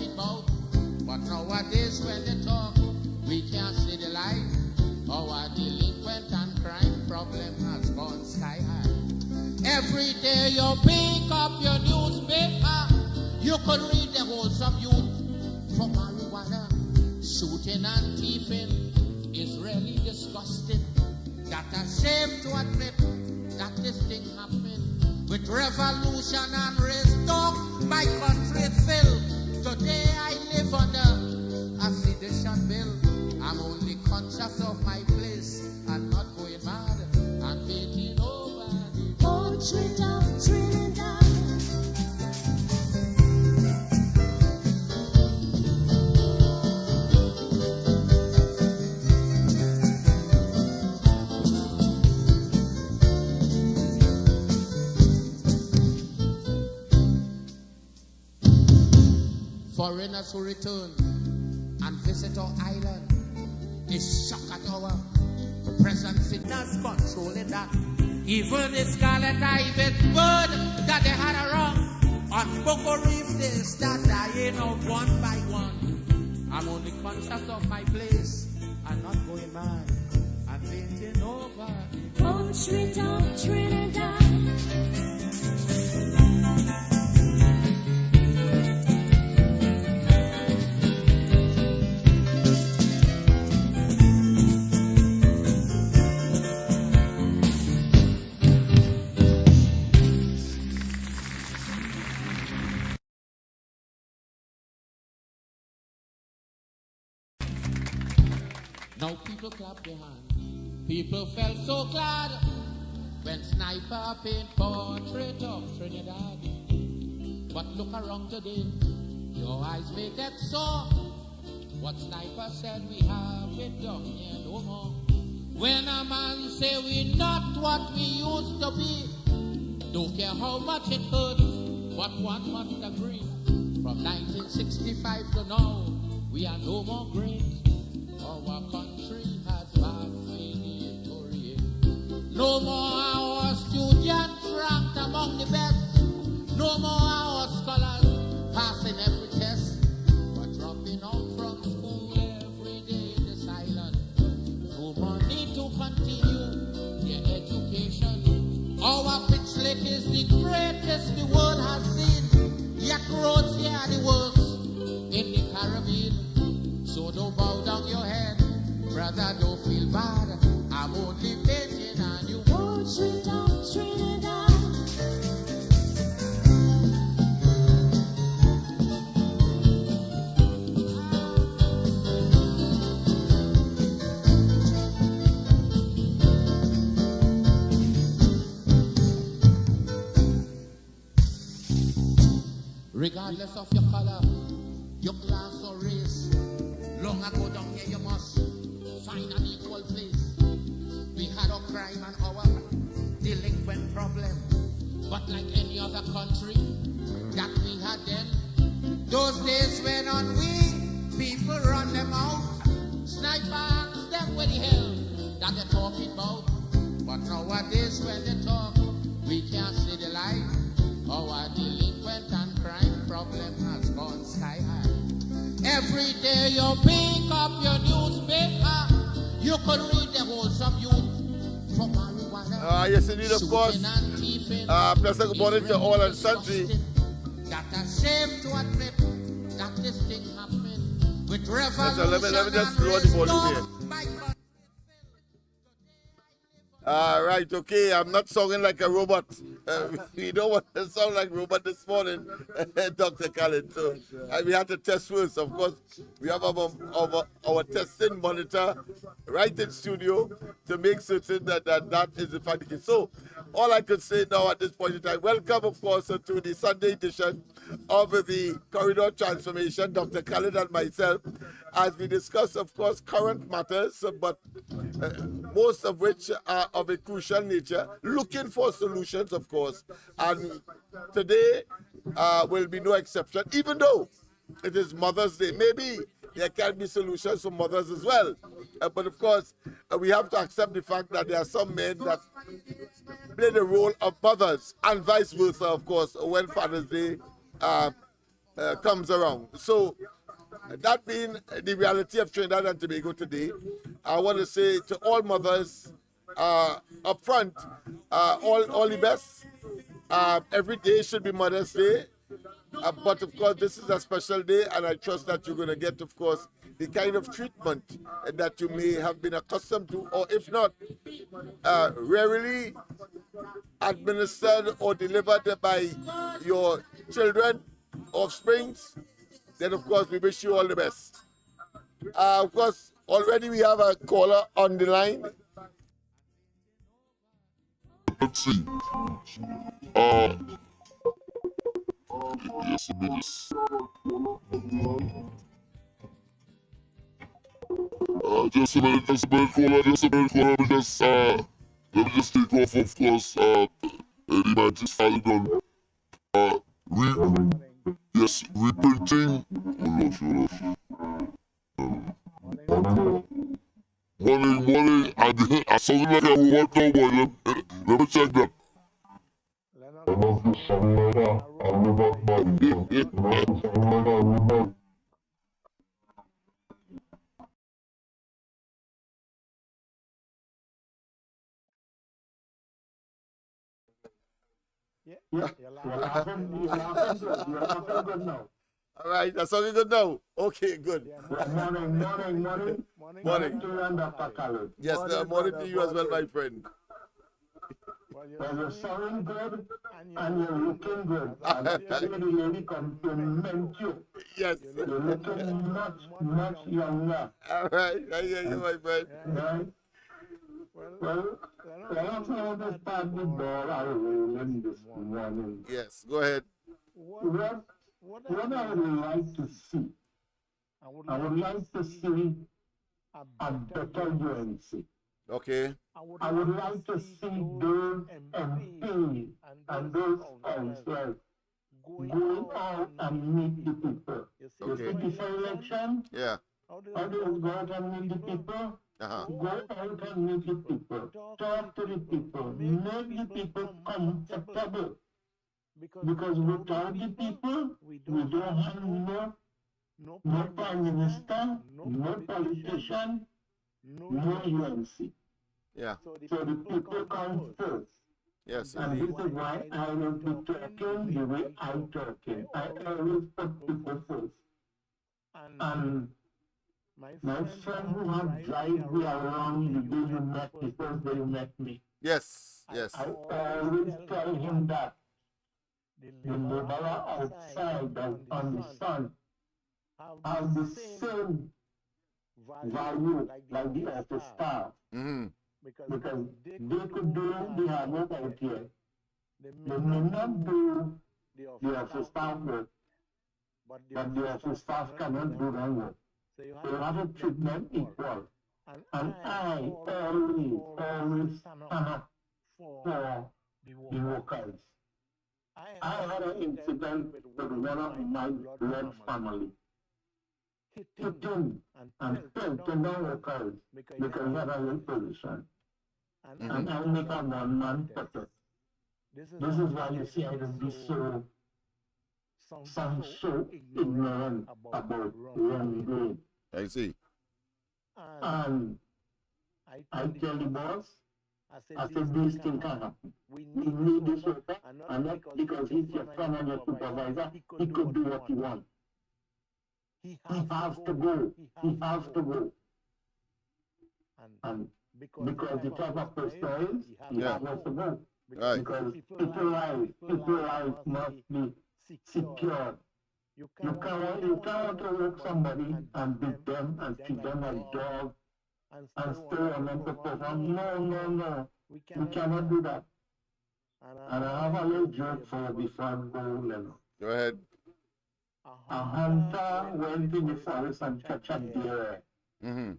it about. But nowadays when they talk, we can't see the light. Our delinquent and crime problem has gone sky high. Every day you pick up your newspaper, you could read the wholesome youth for marijuana. Shooting and thieving is really disgusting. That a shame to admit that this thing happened. With revolution and restore my country filled. Today I live under a sedition bill. I'm only conscious of my place and not going mad and painting over the portrait of Trinidad. Foreigners who return and visit our island is shocked at our present fitness controlling that. Even the scarlet ibis bird that they had around on Boko Reef, they start dying out one by one. I'm only conscious of my place and not going mad. I'm painting over the portrait of Trinidad. Now people clap their hands. People felt so glad when Sniper paint portrait of Trinidad. But look around today, your eyes may get sore. What Sniper said, we have it down here no more. When a man say we not what we used to be, don't care how much it hurts, but one must agree. From 1965 to now, we are no more great. Our country has valedictorian. No more our students ranked among the best. No more our scholars passing every test. But dropping out from school every day in this island. No money to continue their education. Our pitch lake is the greatest the world has seen. Yet roads here are the worst in the Caribbean. So don't bow down your head, brother, don't feel bad. I'm only painting a new portrait of Trinidad. Regardless of your color, your class or race, long ago down here you must find an equal place. We had our crime and our delinquent problem, but like any other country that we had then, those days went on, we people run them out. Sniper asked them where the hell that they talking about. But nowadays when they talk, we can't see the light. Our delinquent and crime problem has gone sky high. Every day you pick up your newspaper, you could read the wholesome youth for marijuana. Yes, indeed, of course. Pleasant good morning to all and sundry. That a shame to admit that this thing happened with revolution. So let me just lower the volume here. Right, okay, I'm not sounding like a robot. We don't want to sound like a robot this morning, Dr. Khaled. So we had to test first. Of course, we have our testing monitor right in studio to make certain that is in fact the case. So all I could say now at this point in time, welcome, of course, to the Sunday edition of the Corridor Transformation, Dr. Khaled and myself, as we discuss, of course, current matters, but most of which are of a crucial nature, looking for solutions, of course. And today will be no exception, even though it is Mother's Day. Maybe there can be solutions for mothers as well. But of course, we have to accept the fact that there are some men that play the role of mothers and vice versa, of course, when Father's Day comes around. So that being the reality of Trinidad and Tobago today, I want to say to all mothers up front, all the best. Every day should be Mother's Day. But of course, this is a special day, and I trust that you're going to get, of course, the kind of treatment that you may have been accustomed to, or if not, rarely administered or delivered by your children, offsprings. Then, of course, we wish you all the best. Of course, already we have a caller on the line. Let's see. Uh, yes, it is. Just a minute, caller, let me just take off, of course, the magic file done. Yes, reprinting. Morning. I sound like a robot now, boy. Let me check that. You're all right, that's all good now. Okay, good. Morning. Morning. To you and Dr. Khaled. Yes, morning to you as well, my friend. Well, you're sounding good and you're looking good. And the lady compliment you. Yes. You're looking much younger. All right, I hear you, my friend. Right? Well, let's not start the ball rolling this morning. Yes, go ahead. What I would like to see, I would like to see a better UNC. Okay. I would like to see those MPs and those councillors going out and meet the people. You see this election? Yeah. How do you go out and meet the people? Go out and meet the people. Talk to the people. Make the people comfortable. Because without the people, we don't have no prime minister, no politician, no UNC. Yeah. So the people come first. Yes. And this is why I will be talking the way I'm talking. I always put people first. And my friend who have drive me around the day you met the first day you met me. Yes. I always tell him that the laborer outside on the sun have the same value like the office staff. Mm-hmm. Because they could do the hard work out here. They may not do the office staff work, but the office staff cannot do their work. So you have to treat them equal. And I always stand up for the workers. I had an incident with one of my blood family. Hitting and pelting the workers because he had a low position. And I make a one-man protest. This is why you see I don't be so ignorant about wrongdoing. I see. And I tell the boss, I said these things can happen. We need this worker, and not because he's your friend and your supervisor, he could do what he wants. He has to go. He has to go. And because the type of person is, he has to go. Right. Because people life must be secure. You can't want to work somebody and beat them and treat them like dogs and still want them to perform. No. We cannot do that. And I have a little joke for you before I go, Lennox. Go ahead. A hunter went in the forest and catch a deer. Mm-hmm.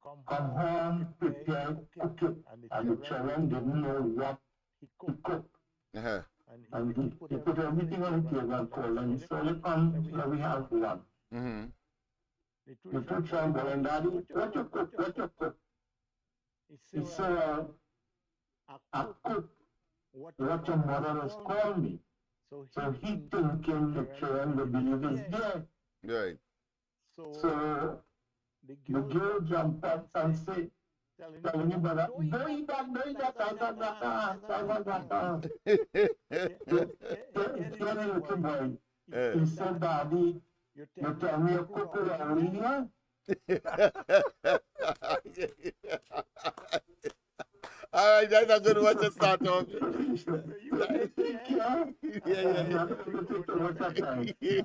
Come home, prepare, cook it. And the children didn't know what he cooked. Uh-huh. And he put everything on the table and called them. He said, come, here we have one. Mm-hmm. The two children going, Daddy, what you cook? He said, I cook what your mother has called me. So So he he thinking thinking the the children, the believe believe is is there. there. Right. So So the the girl girl jump up jumped and up and say, said, telling the telling him, brother, brother, do it do that, it do that, it do that, it ta that, ta ta ta ta ta ta, ta ta, ta ta ta ta ta ta. ta. Here the Here little the little boy, boy, he he said, said, Daddy, Daddy, you you tell me tell a me a couple couple Rowley of here? here? All right, that's a good one to start off. You take care. Yeah. Not take too much of time. Yeah.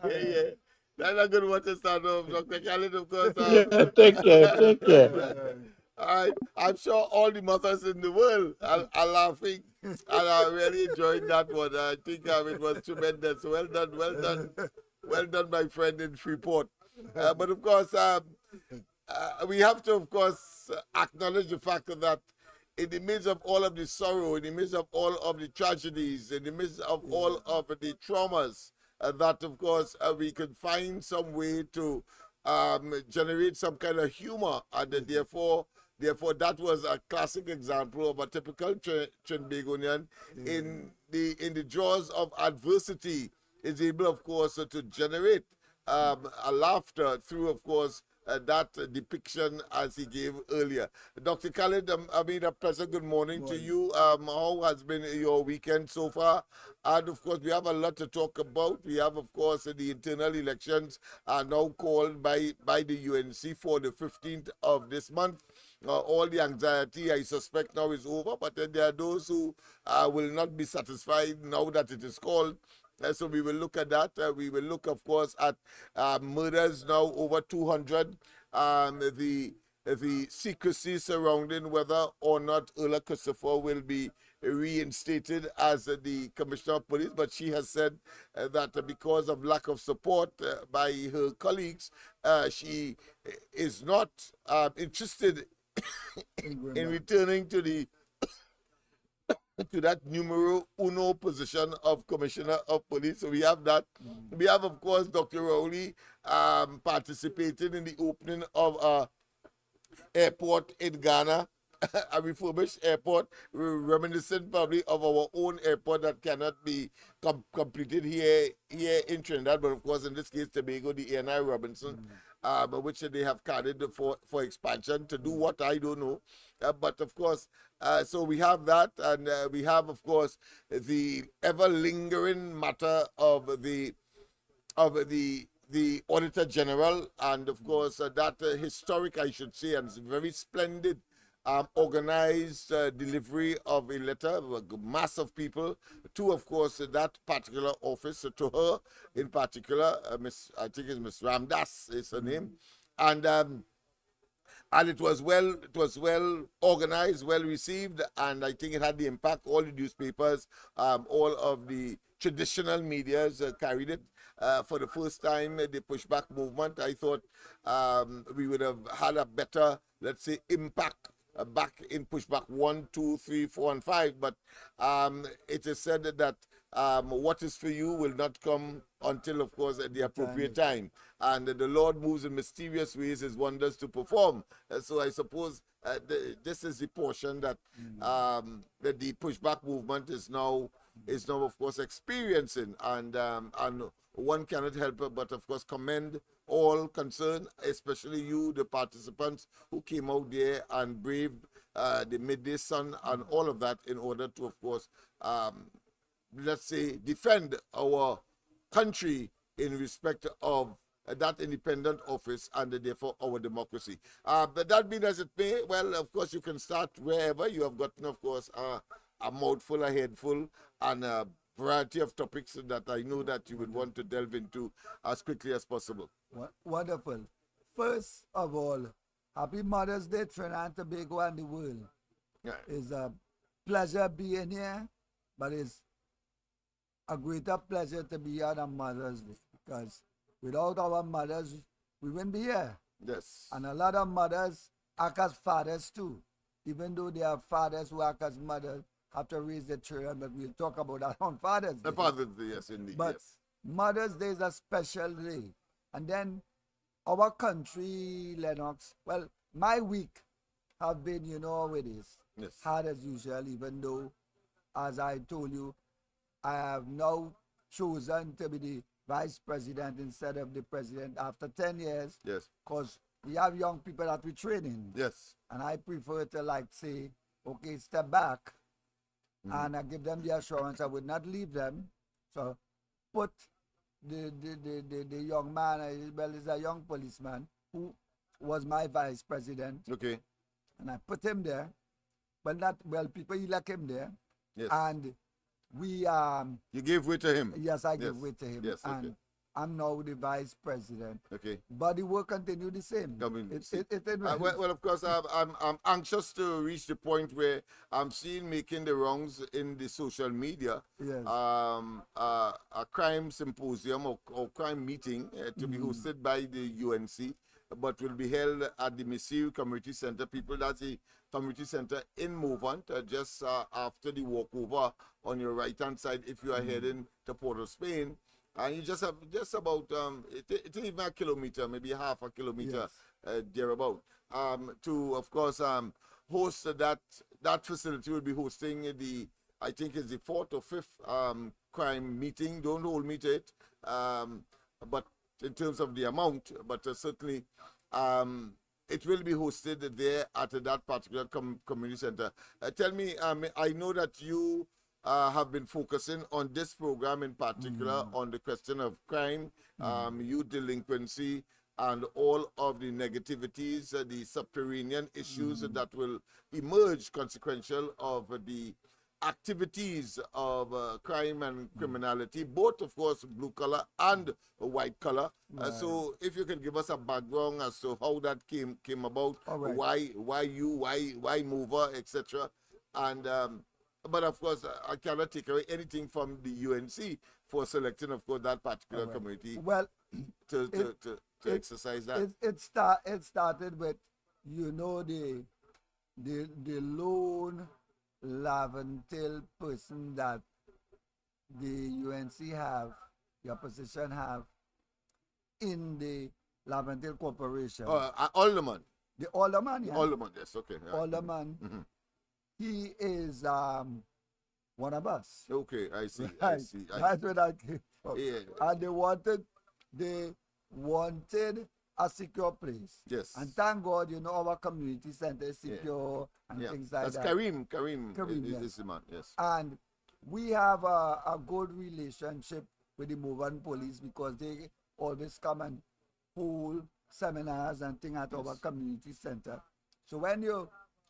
That's a good one to start off, Dr. Khalid, of course. Yeah, take care, take care. I'm sure all the mothers in the world are laughing and are really enjoying that one. I think it was tremendous. Well done, well done. Well done, my friend in Freeport. But of course, we have to, of course, acknowledge the fact that in the midst of all of the sorrow, in the midst of all of the tragedies, in the midst of all of the traumas, that, of course, we can find some way to generate some kind of humor, and therefore, that was a classic example of a typical Trinbagonian in the jaws of adversity is able, of course, to generate a laughter through, of course, that depiction as he gave earlier. Dr. Khalid, a pleasant good morning to you. How has been your weekend so far? And of course, we have a lot to talk about. We have, of course, the internal elections are now called by the UNC for the 15th of this month. All the anxiety, I suspect, now is over, but then there are those who will not be satisfied now that it is called. So we will look at that. We will look, of course, at murders now over 200. The secrecy surrounding whether or not Ulla Christopher will be reinstated as the commissioner of police, but she has said that because of lack of support by her colleagues, she is not interested in returning to that numero uno position of commissioner of police. So we have that. We have, of course, Dr. Rowley participating in the opening of a airport in Ghana, a refurbished airport, reminiscent probably of our own airport that cannot be completed here in Trinidad, but of course in this case Tobago, the A&I Robinson, which they have carried for expansion to do what I don't know. But of course, so we have that, and we have, of course, the ever lingering matter of the Auditor General, and of course that historic, I should say, and very splendid organized delivery of a letter, a mass of people, to, of course, that particular office, to her in particular, I think it's Miss Ramdas is her name, and it was well organized, well received, and I think it had the impact. All the newspapers, all of the traditional medias carried it. For the first time, the pushback movement, I thought we would have had a better, let's say, impact back in pushback 1, 2, 3, 4, and 5. But it is said that what is for you will not come until, of course, at the appropriate time. And the Lord moves in mysterious ways his wonders to perform. So I suppose this is the portion that that the pushback movement is now, of course, experiencing. And one cannot help but, of course, commend all concerned, especially you, the participants who came out there and braved the midday sun and all of that in order to, of course, let's say, defend our country in respect of that independent office and therefore our democracy. But that being as it may, well, of course, you can start wherever you have gotten, of course, a mouthful, a headful, and a variety of topics that I know that you would want to delve into as quickly as possible. Wonderful. First of all, happy Mother's Day, Trinidad and Tobago and the world. Yeah. It's a pleasure being here, but it's a greater pleasure to be here on Mother's Day, because without our mothers, we wouldn't be here. Yes. And a lot of mothers act as fathers too, even though they are fathers who act as mothers, have to raise their children, but we'll talk about that on Father's Day. Father's Day, yes, indeed, But yes. Mother's Day is a special day. And then our country, Lennox, well, my week have been, you know how it is, Yes. hard as usual, even though, as I told you, I have now chosen to be the vice president instead of the president after 10 years. Yes. Because we have young people that we training. Yes. And I prefer to like say, okay, step back and I give them the assurance I would not leave them. So put the young man, well, he's a young policeman who was my vice president. Okay. And I put him there. People elect him there. Yes. And we you gave way to him. Yes, I gave way to him. Yes. Okay. And I'm now the vice president. Okay. But the work continue the same. Well, of course, I'm anxious to reach the point where I'm seeing making the rounds in the social media. Yes. A crime symposium or crime meeting to be hosted by the UNC, but will be held at the Missouri Community Center. That's the community center in Movant, just after the walkover on your right-hand side if you are heading to Port of Spain. And you just have about it's even a kilometer, maybe half a kilometer, thereabout. To of course host that facility will be hosting I think it's the 4th or 5th crime meeting. Don't hold me to it, but in terms of the amount, but certainly it will be hosted there at that particular community center. Tell me, I know that you have been focusing on this program in particular on the question of crime, youth delinquency, and all of the negativities, the subterranean issues that will emerge consequential of the activities of crime and criminality, both of course blue collar and white collar. So if you can give us a background as to how that came about, why mover, etc. And but of course, I cannot take away anything from the UNC for selecting, of course, that particular community. Well, to exercise that. It started with, the lone Laventille person that the UNC have, the opposition have in the Laventille Corporation. Alderman. The Alderman, yes. Alderman, yes, okay. Yeah. Alderman. He is one of us. Okay, I see. That's where I came from. Yeah. And they wanted a secure place. Yes. And thank God, our community center is secure and things like that. That's Karim is the man, yes. And we have a good relationship with the Movant Police because they always come and hold seminars and things at our community center. So when you're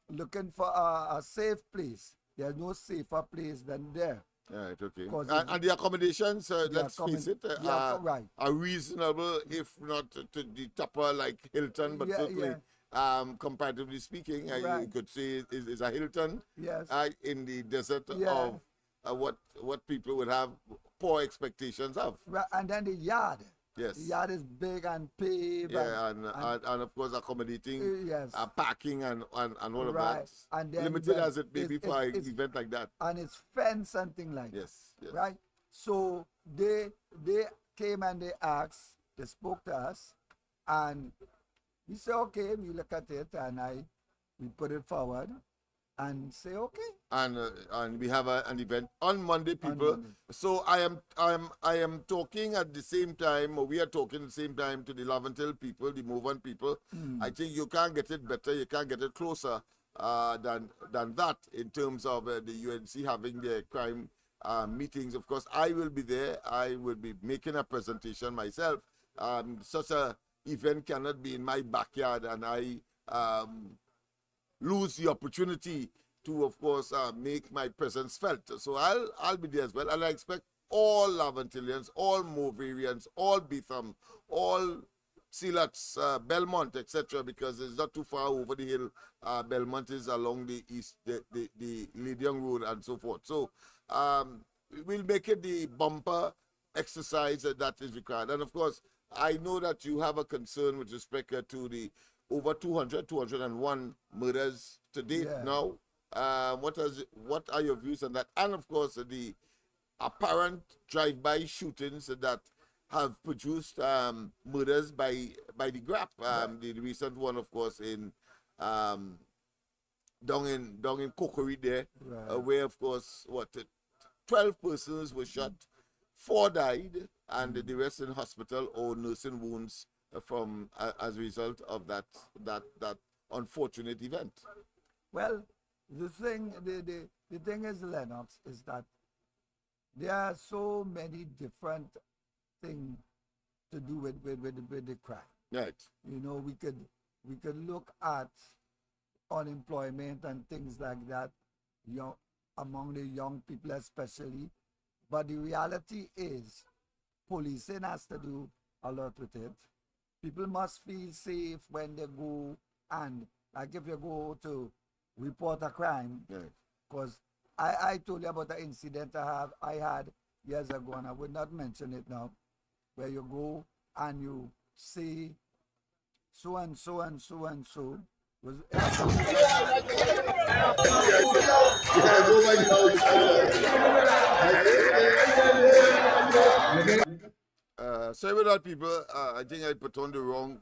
looking for a safe place, there's no safer place than there. Right, okay. And the accommodations, let's face it, are reasonable, if not to the topper like Hilton, but certainly, comparatively speaking, you could say is a Hilton in the desert of what people would have poor expectations of. Right. And then the yard. Yes. The yard is big and paved. Yeah, and of course accommodating parking and all of that. And then limited as it may be for an event like that. And it's fenced and things like that. Yes. Right? So they came and they asked, they spoke to us, and we said, okay, we look at it, and we put it forward and say okay. And we have an event on Monday, people. So I am talking at the same time, or we are talking at the same time to the Laventille people, the Movant people. I think you can't get it better, you can't get it closer than that in terms of the UNC having their crime meetings. Of course, I will be there. I will be making a presentation myself. Such a event cannot be in my backyard, and I lose the opportunity to, of course, make my presence felt. So I'll be there as well, and I expect all Laventillians, all Movarians, all Betham, all Silats, Belmont, etc., because it's not too far over the hill. Belmont is along the east, the Lydian Road, and so forth. So we'll make it the bumper exercise that is required. And of course, I know that you have a concern with respect to the over 201 murders to date now. What are your views on that? And of course, the apparent drive-by shootings that have produced murders by the grap. The recent one, of course, in down in Kokori there, where of course 12 persons were shot, 4 died, and the rest in hospital or nursing wounds from as a result of that unfortunate event. Well, the thing is, Lennox, is that there are so many different things to do with the crime. Right. You know, we could look at unemployment and things like that, among the young people especially. But the reality is, policing has to do a lot with it. People must feel safe when they go, and like if you go to report a crime, because I told you about the incident I had years ago, and I would not mention it now, where you go and you see so and so and so and so was sorry about that, people. I think I put on the wrong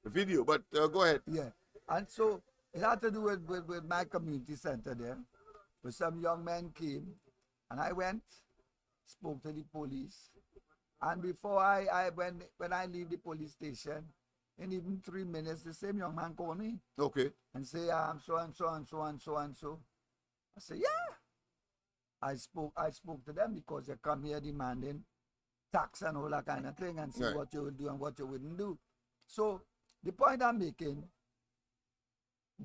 video, but go ahead. Yeah, and so it had to do with my community center there, where some young men came, and I went, spoke to the police, and before when I leave the police station, in even 3 minutes, the same young man called me. Okay. And say, I'm so and so and so and so and so. I said, yeah. I spoke to them because they come here demanding tax and all that kind of thing, and see what you would do and what you wouldn't do. So the point I'm making,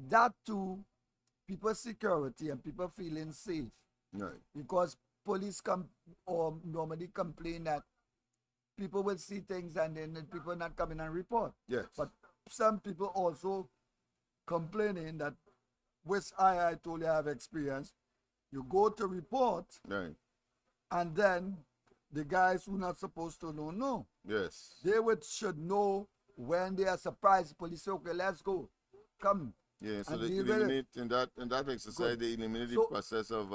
that too, people's security and people feeling safe. Right. Because police normally complain that people will see things and then people not coming and report. Yes. But some people also complaining that, which I told you I have experience, you go to report, right, and then the guys who not supposed to know. Yes. They should know when they are surprised. Police say, okay, let's go. Come. Yeah, so they eliminate in that exercise, they eliminate the process of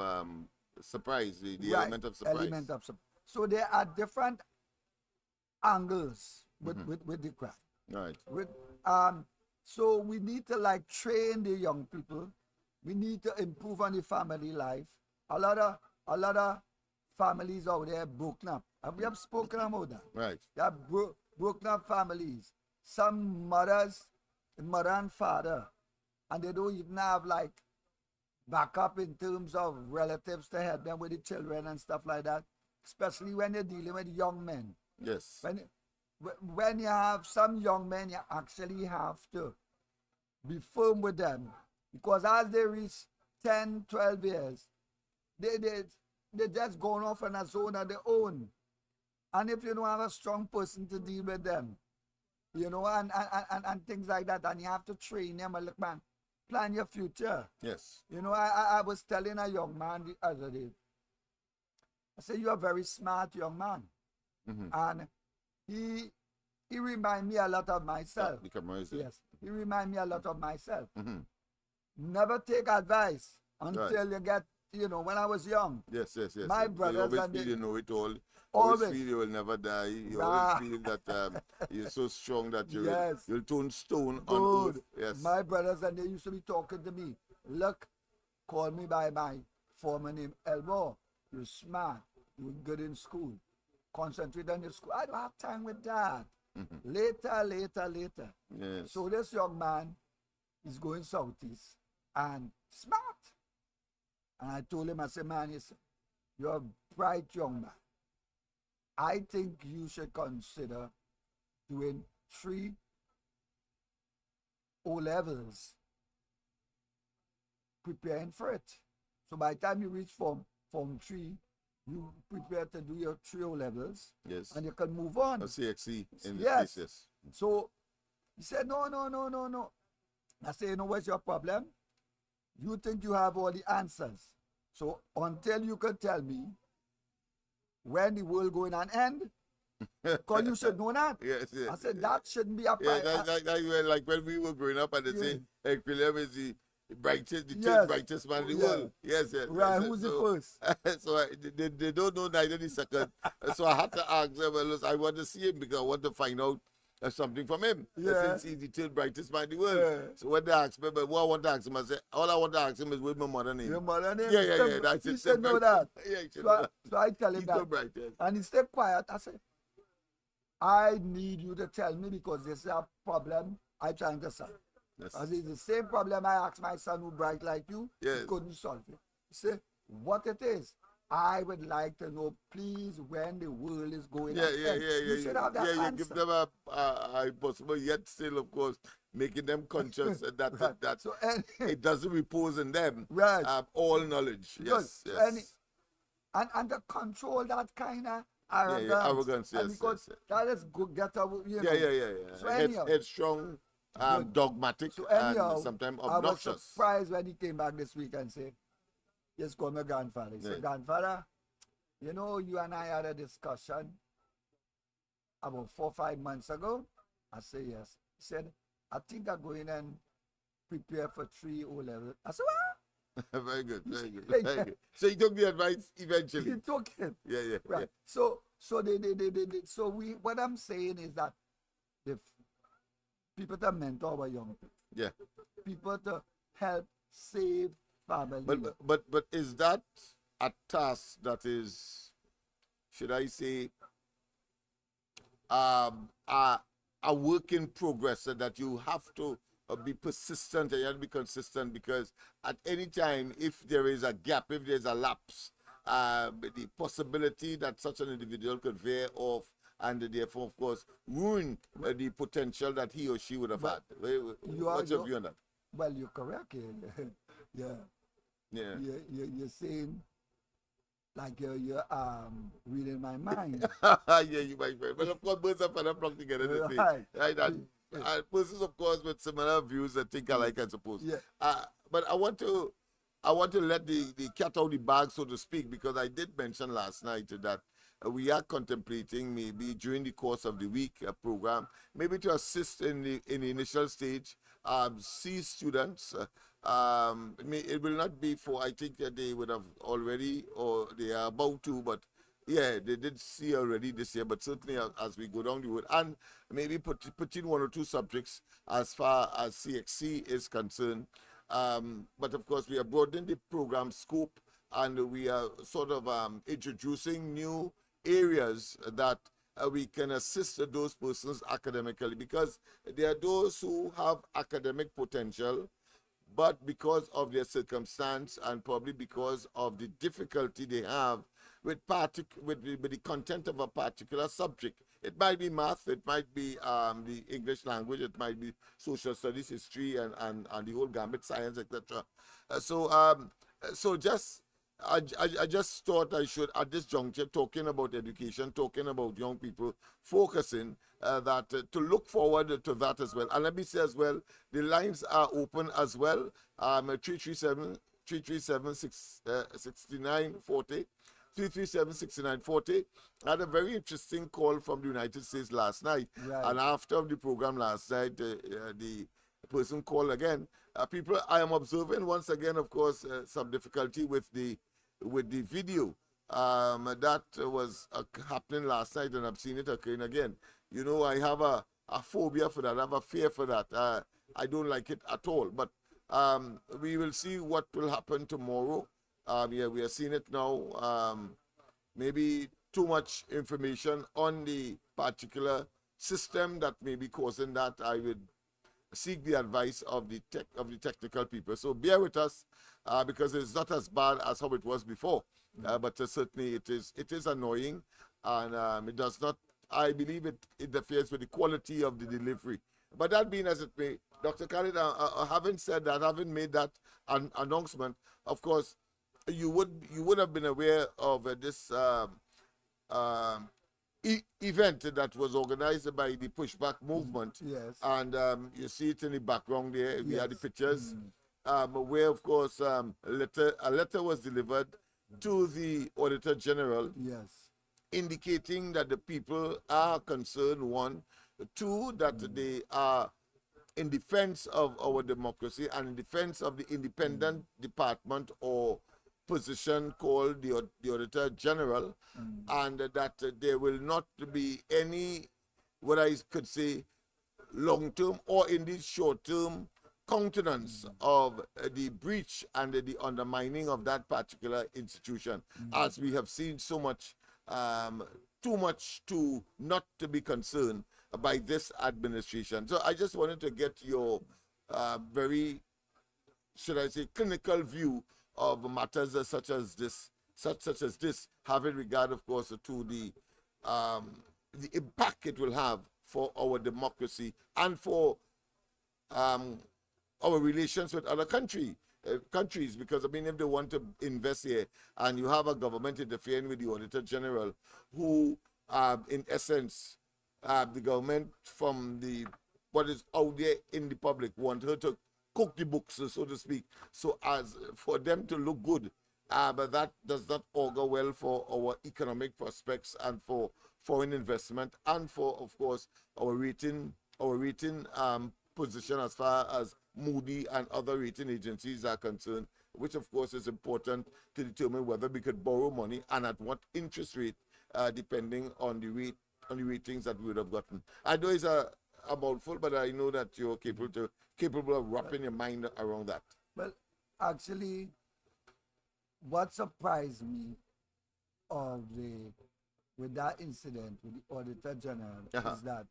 surprise, the right, element of surprise. So there are different angles with the crime. Right. So we need to train the young people. We need to improve on the family life. A lot of families out there broken up. And we have spoken about that. Right. They have broken up families. Some mother and father, and they don't even have backup in terms of relatives to help them with the children and stuff like that. Especially when they're dealing with young men. Yes. When you have some young men, you actually have to be firm with them, because as they reach 10, 12 years, they just going off in a zone of their own. And if you don't have a strong person to deal with them, and things like that, and you have to train them, look, man, plan your future. Yes. I was telling a young man the other day, I said, you're a very smart young man. Mm-hmm. And he remind me a lot of myself. Yes, he remind me a lot of myself. Mm-hmm. Never take advice until you get, when I was young. Yes. My brothers, you always feel you know it all. Always feel you will never die. You always feel that you're so strong that you'll turn stone on earth. Yes. My brothers, and they used to be talking to me. Look, call me by my former name, Elmo. You're smart. You're good in school. Concentrate on your school. I don't have time with that. Mm-hmm. Later. Yes. So this young man is going southeast and smart. And I told him, I said, man, you're a bright young man. I think you should consider doing 3 O-levels, preparing for it. So by the time you reach Form 3, you prepare to do your 3 O-levels. Yes. And you can move on. A CXC in yes. This case. So he said, no. I said, what's your problem? You think you have all the answers. So until you can tell me when the world going to end, because you should know that. Yes. I said, that shouldn't be a problem. Like when we were growing up and they say, hey, William is the brightest man in the world. Yes. Right, who's the first? So they don't know neither the second. So I had to ask them, I want to see him because I want to find out something from him. Yeah. Since he's the third brightest man in the world. Yeah. So when they ask me, but what I want to ask him, I say, all I want to ask him is, what's my mother name? Your mother name? Yeah. That's He it. said know that. Yeah, he should So know I, that. so I tell him He's that. so bright, yes. And he stayed quiet. I said, I need you to tell me because this is a problem I'm trying to solve. Yes. As it's the same problem I asked my son who bright like you, Yes. he couldn't solve it. He said, what it is, I would like to know, please, when the world is going Yeah. You should have that answer. Give them a possible, yet still, of course, making them conscious that Right. that So, it doesn't repose in them. Right. All knowledge. Yes. So Yes. and to control that kind of arrogance. Arrogance, And yes, because yes. that is good, get away, you know. Yeah. So anyhow, Headstrong, dogmatic, so anyhow, and sometimes I was obnoxious. surprised when he came back this week and said, "Yes, call my grandfather." He said, "Grandfather, you know, you and I had a discussion about 4 or 5 months ago." I said, "Yes." He said, "I think I'm going and prepare for 3 O-level." I said, "What?" Very good. So he took the advice eventually. He took it. Yeah. Right. So what I'm saying is that the people to mentor our young people. Yeah. People to help save family. But is that a task that is, should I say, a work in progress, that you have to be persistent and you have to be consistent, because at any time, if there is a gap, if there's a lapse, the possibility that such an individual could veer off and therefore, of course, ruin the potential that he or she would have had. What's your view on that? Well, you're correct. Yeah. You're saying, like you're reading my mind. Yeah, you might. Well, of course, birds of feather flock together. They say. Right. And persons, of course, with similar views that think alike, I suppose. Yeah. But I want to let the cat out of the bag, so to speak, because I did mention last night that we are contemplating maybe during the course of the week a program, maybe to assist in the initial stage, see students. It will not be for, I think they would have already, or they are about to, but yeah, they did see already this year, but certainly as we go down the road, and maybe put in 1 or 2 subjects as far as CXC is concerned. But of course, we are broadening the program scope, and we are sort of introducing new areas that we can assist those persons academically, because there are those who have academic potential, but because of their circumstance and probably because of the difficulty they have with the content of a particular subject. It might be math, it might be the English language, it might be social studies, history, and the whole gamut, science, etc. I just thought I should, at this juncture, talking about education, talking about young people, focusing to look forward to that as well. And let me say as well, the lines are open as well. 337-6940. 337-6940. I had a very interesting call from the United States last night. Right. And after the program last night, the person called again. People, I am observing once again, of course, some difficulty with the video that was happening last night, and I've seen it occurring again. You know, I have a phobia for that. I have a fear for that. I don't like it at all. But we will see what will happen tomorrow. We are seeing it now. Maybe too much information on the particular system that may be causing that. I would seek the advice of the technical people. So bear with us, because it's not as bad as how it was before. But certainly it is annoying, and it does not. I believe it interferes with the quality of the delivery. But that being as it may, Dr. Khalid, having said that, having made that announcement, of course, you would have been aware of this event that was organized by the Pushback Movement. Yes. And you see it in the background there. We have the pictures, Mm-hmm. where, of course, a letter was delivered to the Auditor General. Yes. Indicating that the people are concerned, 1, 2, that they are in defense of our democracy and in defense of the independent department or position called the Auditor General, and that there will not be any what I could say, long-term or indeed short-term countenance of the breach and the undermining of that particular institution, as we have seen so much, too much to not to be concerned by this administration. So I just wanted to get your very, should I say, clinical view of matters such as this, such as this, having regard, of course, to the impact it will have for our democracy and for our relations with other countries. Because I mean, if they want to invest here and you have a government interfering with the Auditor General, who, in essence, the government from the what is out there in the public want her to cook the books, so to speak, so as for them to look good, but that does not augur well for our economic prospects and for foreign investment and for, of course, our rating position as far as Moody and other rating agencies are concerned, which of course is important to determine whether we could borrow money and at what interest rate, depending on the ratings that we would have gotten. I know it's a mouthful, but I know that you're capable of wrapping your mind around that. Well, actually, what surprised me with that incident with the Auditor General is that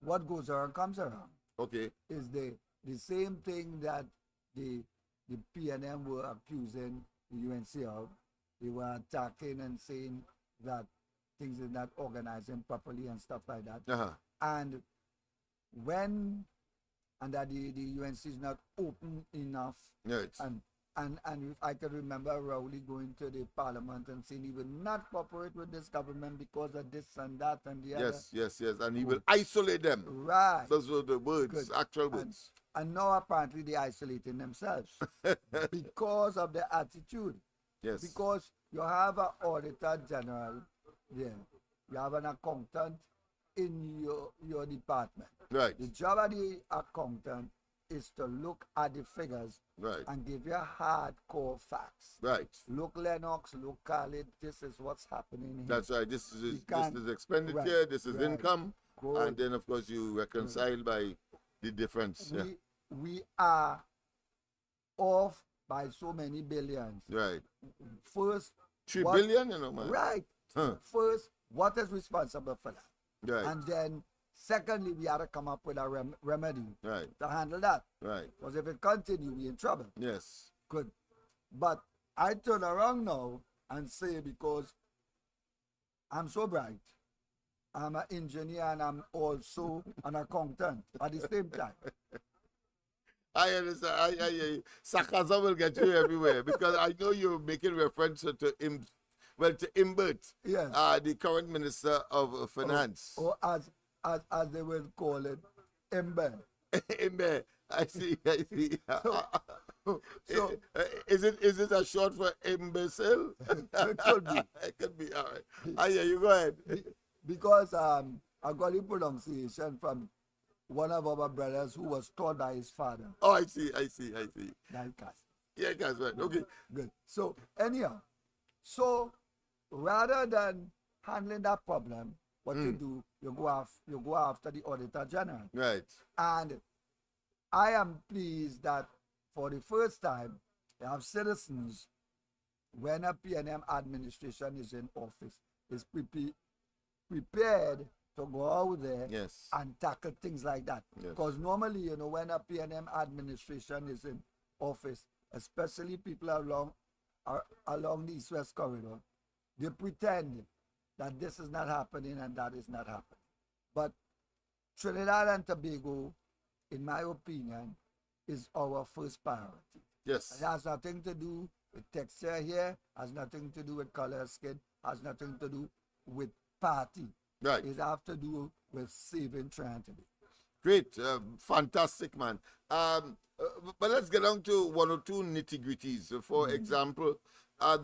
what goes around comes around. Okay. Is the same thing that the PNM were accusing the UNC of. They were attacking and saying that things are not organizing properly and stuff like that. And that the UNC is not open enough. Right. And if I can remember Rowley going to the parliament and saying he will not cooperate with this government because of this and that and the other. Yes. And he will isolate them. Right. Those were the words, actual words. And now apparently they're isolating themselves because of their attitude. Yes. Because you have an Auditor General there. You have an accountant in your department. Right. The job of the accountant is to look at the figures and give you hardcore facts. Right. Look Lennox, look Khalid, this is what's happening here. That's right. This is expenditure, this is income, and then of course you reconcile by the difference. We are off by so many billions. Right. First, 3 billion, man. Right. First, what is responsible for that? Right. And then secondly, we had to come up with a remedy to handle that. Right. Because if it continues, we're in trouble. Yes. Good. But I turn around now and say, because I'm so bright, I'm an engineer and I'm also an accountant at the same time. I understand. Sarcasm will get you everywhere because I know you're making reference to Imbert, yes. The current Minister of Finance. Or as they will call it, Ember. Ember. I see. So is it a short for imbecile? It could be. It could be. All right. Yeah, you go ahead. Because I got the pronunciation from one of our brothers who was taught by his father. Oh, I see. That cast. Yeah, that's right. Okay. Good. So anyhow, rather than handling that problem, what you do, you go after the Auditor General. Right. And I am pleased that for the first time, you have citizens, when a PNM administration is in office, is prepared to go out there and tackle things like that. Because normally, when a PNM administration is in office, especially people along the East-West corridor, they pretend that this is not happening and that is not happening. But Trinidad and Tobago, in my opinion, is our first priority. Yes. It has nothing to do with texture here, has nothing to do with color of skin, has nothing to do with party. Right. It has to do with saving Trinidad. Great. Fantastic, man. But let's get on to one or two nitty-gritties. For example,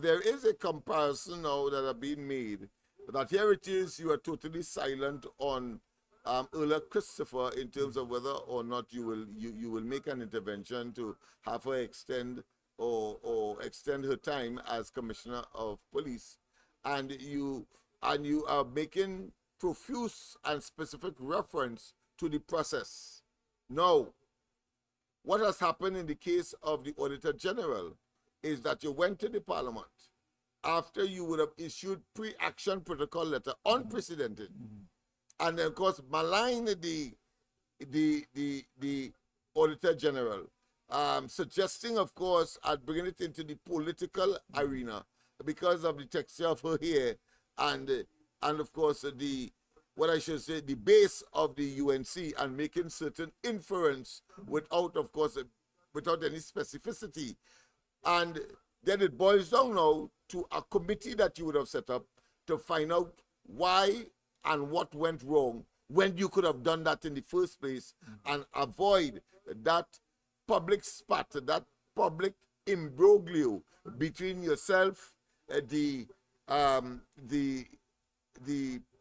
there is a comparison now that are being made that here it is, you are totally silent on Earl Christopher in terms of whether or not you will make an intervention to have her extend her time as Commissioner of Police, and you are making profuse and specific reference to the process. Now, what has happened in the case of the Auditor General is that you went to the Parliament after you would have issued pre-action protocol letter, unprecedented, and then, of course, malign the Auditor General, suggesting, of course, at bringing it into the political arena because of the texture of her hair and of course, the base of the UNC, and making certain inference without, of course, without any specificity. And then it boils down now to a committee that you would have set up to find out why and what went wrong when you could have done that in the first place and avoid that public spat, that public imbroglio between yourself, the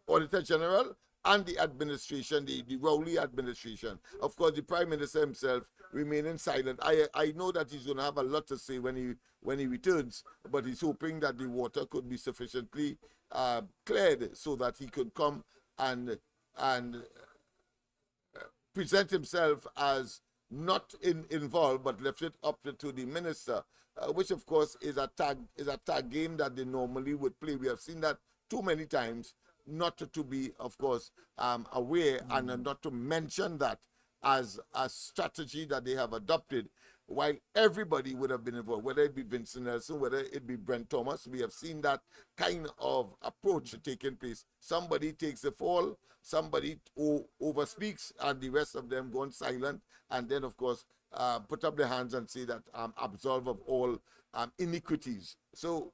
Auditor General, and the administration, the Rowley administration. Of course, the Prime Minister himself remaining silent. I know that he's going to have a lot to say when he returns, but he's hoping that the water could be sufficiently cleared so that he could come and present himself as not involved, but left it up to the minister, which of course is a tag game that they normally would play. We have seen that too many times not to be, of course, aware and not to mention that as a strategy that they have adopted, while everybody would have been involved, whether it be Vincent Nelson, whether it be Brent Thomas. We have seen that kind of approach taking place. Somebody takes the fall, somebody overspeaks, and the rest of them go on silent, and then, of course, put up their hands and say that absolved of all iniquities. So,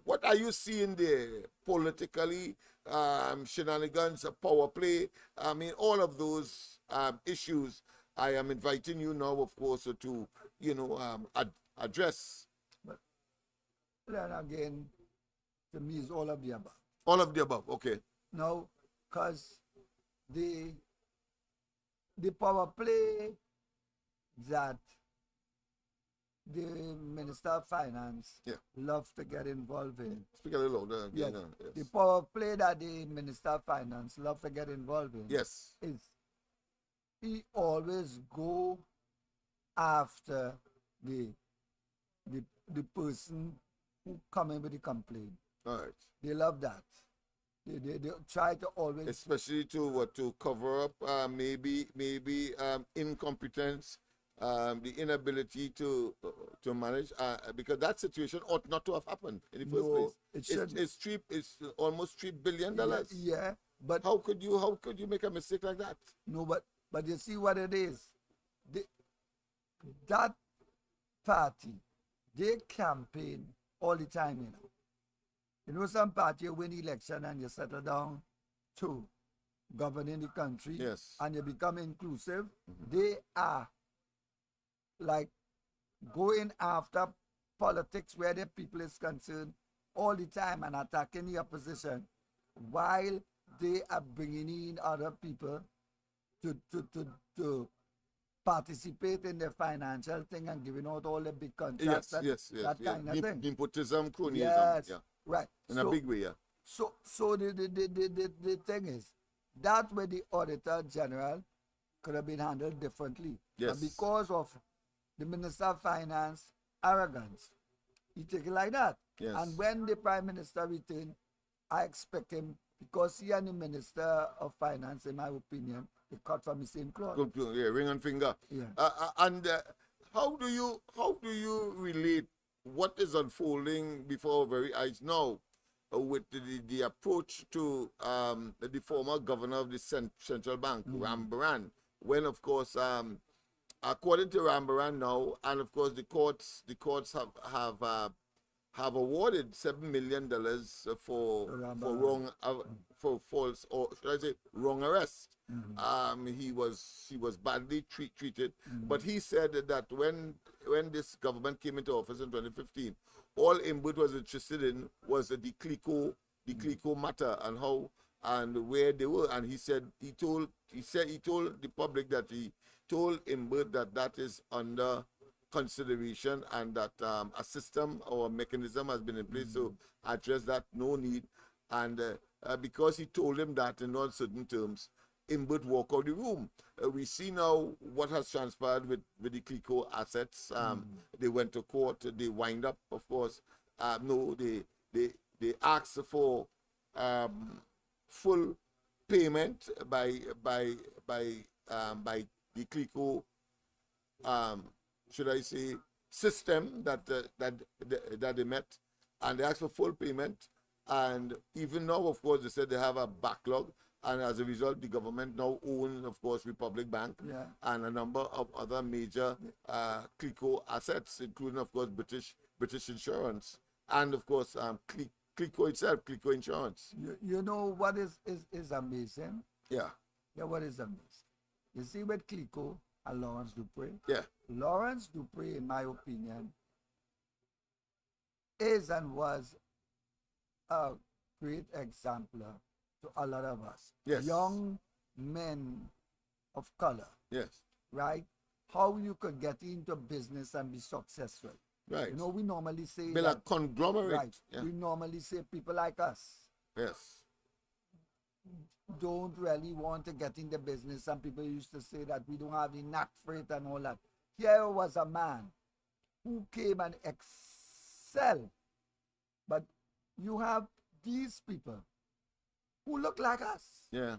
what are you seeing there politically? Shenanigans, power play, I mean, all of those issues. I am inviting you now, of course, to, address. But then again, to me, it's all of the above. All of the above, okay. No, because the power play that the Minister of Finance loves to get involved in. Speak a little louder. Yes. Yes. The power play that the Minister of Finance loves to get involved in. Yes. Is he always go after the person who come in with the complaint. All right. They love that. They try to always, especially to cover up maybe incompetence, the inability to manage, because that situation ought not to have happened in the first place. It's almost $3 billion. Yeah, but how could you make a mistake like that? No, but you see what it is. That party, they campaign all the time, You know, some party you win election and you settle down to governing the country. Yes. And you become inclusive. They are like going after politics where the people is concerned all the time and attacking the opposition, while they are bringing in other people to participate in the financial thing and giving out all the big contracts. That kind of thing. Nepotism, cronyism. Yes, right. In a big way, yeah. So the thing is, that way the Auditor General could have been handled differently. Yes. But because of the Minister of Finance arrogance, he take it like that. Yes. And when the Prime Minister returned, I expect him, because he and the Minister of Finance, in my opinion, they cut from the same cloth. Yeah, ring and finger. Yeah. How do you relate what is unfolding before our very eyes now with the approach to the former governor of the central bank, Rambaran, when, of course, according to Rambaran now, and of course the courts have awarded $7 million for false, or should I say wrong arrest. He was badly treated, but he said that when this government came into office in 2015, all Imbut was interested in was the Clico matter and how and where they were, and he told the public that he told Imbut that is under consideration and that a system or a mechanism has been in place to address that, no need. And because he told him that in uncertain terms, him would walk out the room. We see now what has transpired with the Clico assets. They went to court. They wind up, of course. No, they asked for full payment by the Clico, should I say, system that they met, and they asked for full payment. And even now, of course, they said they have a backlog, and as a result, the government now owns, of course, Republic Bank and a number of other major Clico assets, including, of course, British Insurance, and of course, Clico itself, Clico Insurance. You know what is amazing? Yeah. Yeah, what is amazing? You see with Clico and Lawrence Dupree? Yeah. Lawrence Dupree, in my opinion, is and was a great exemplar to a lot of us. Yes. Young men of color. Yes. Right? How you could get into business and be successful. Right. You know, we normally say Build a conglomerate. right. Yeah. We normally say people like us Yes. don't really want to get in the business. Some people used to say that we don't have the knack for it and all that. Here was a man who came and excelled. But you have these people who look like us. Yeah.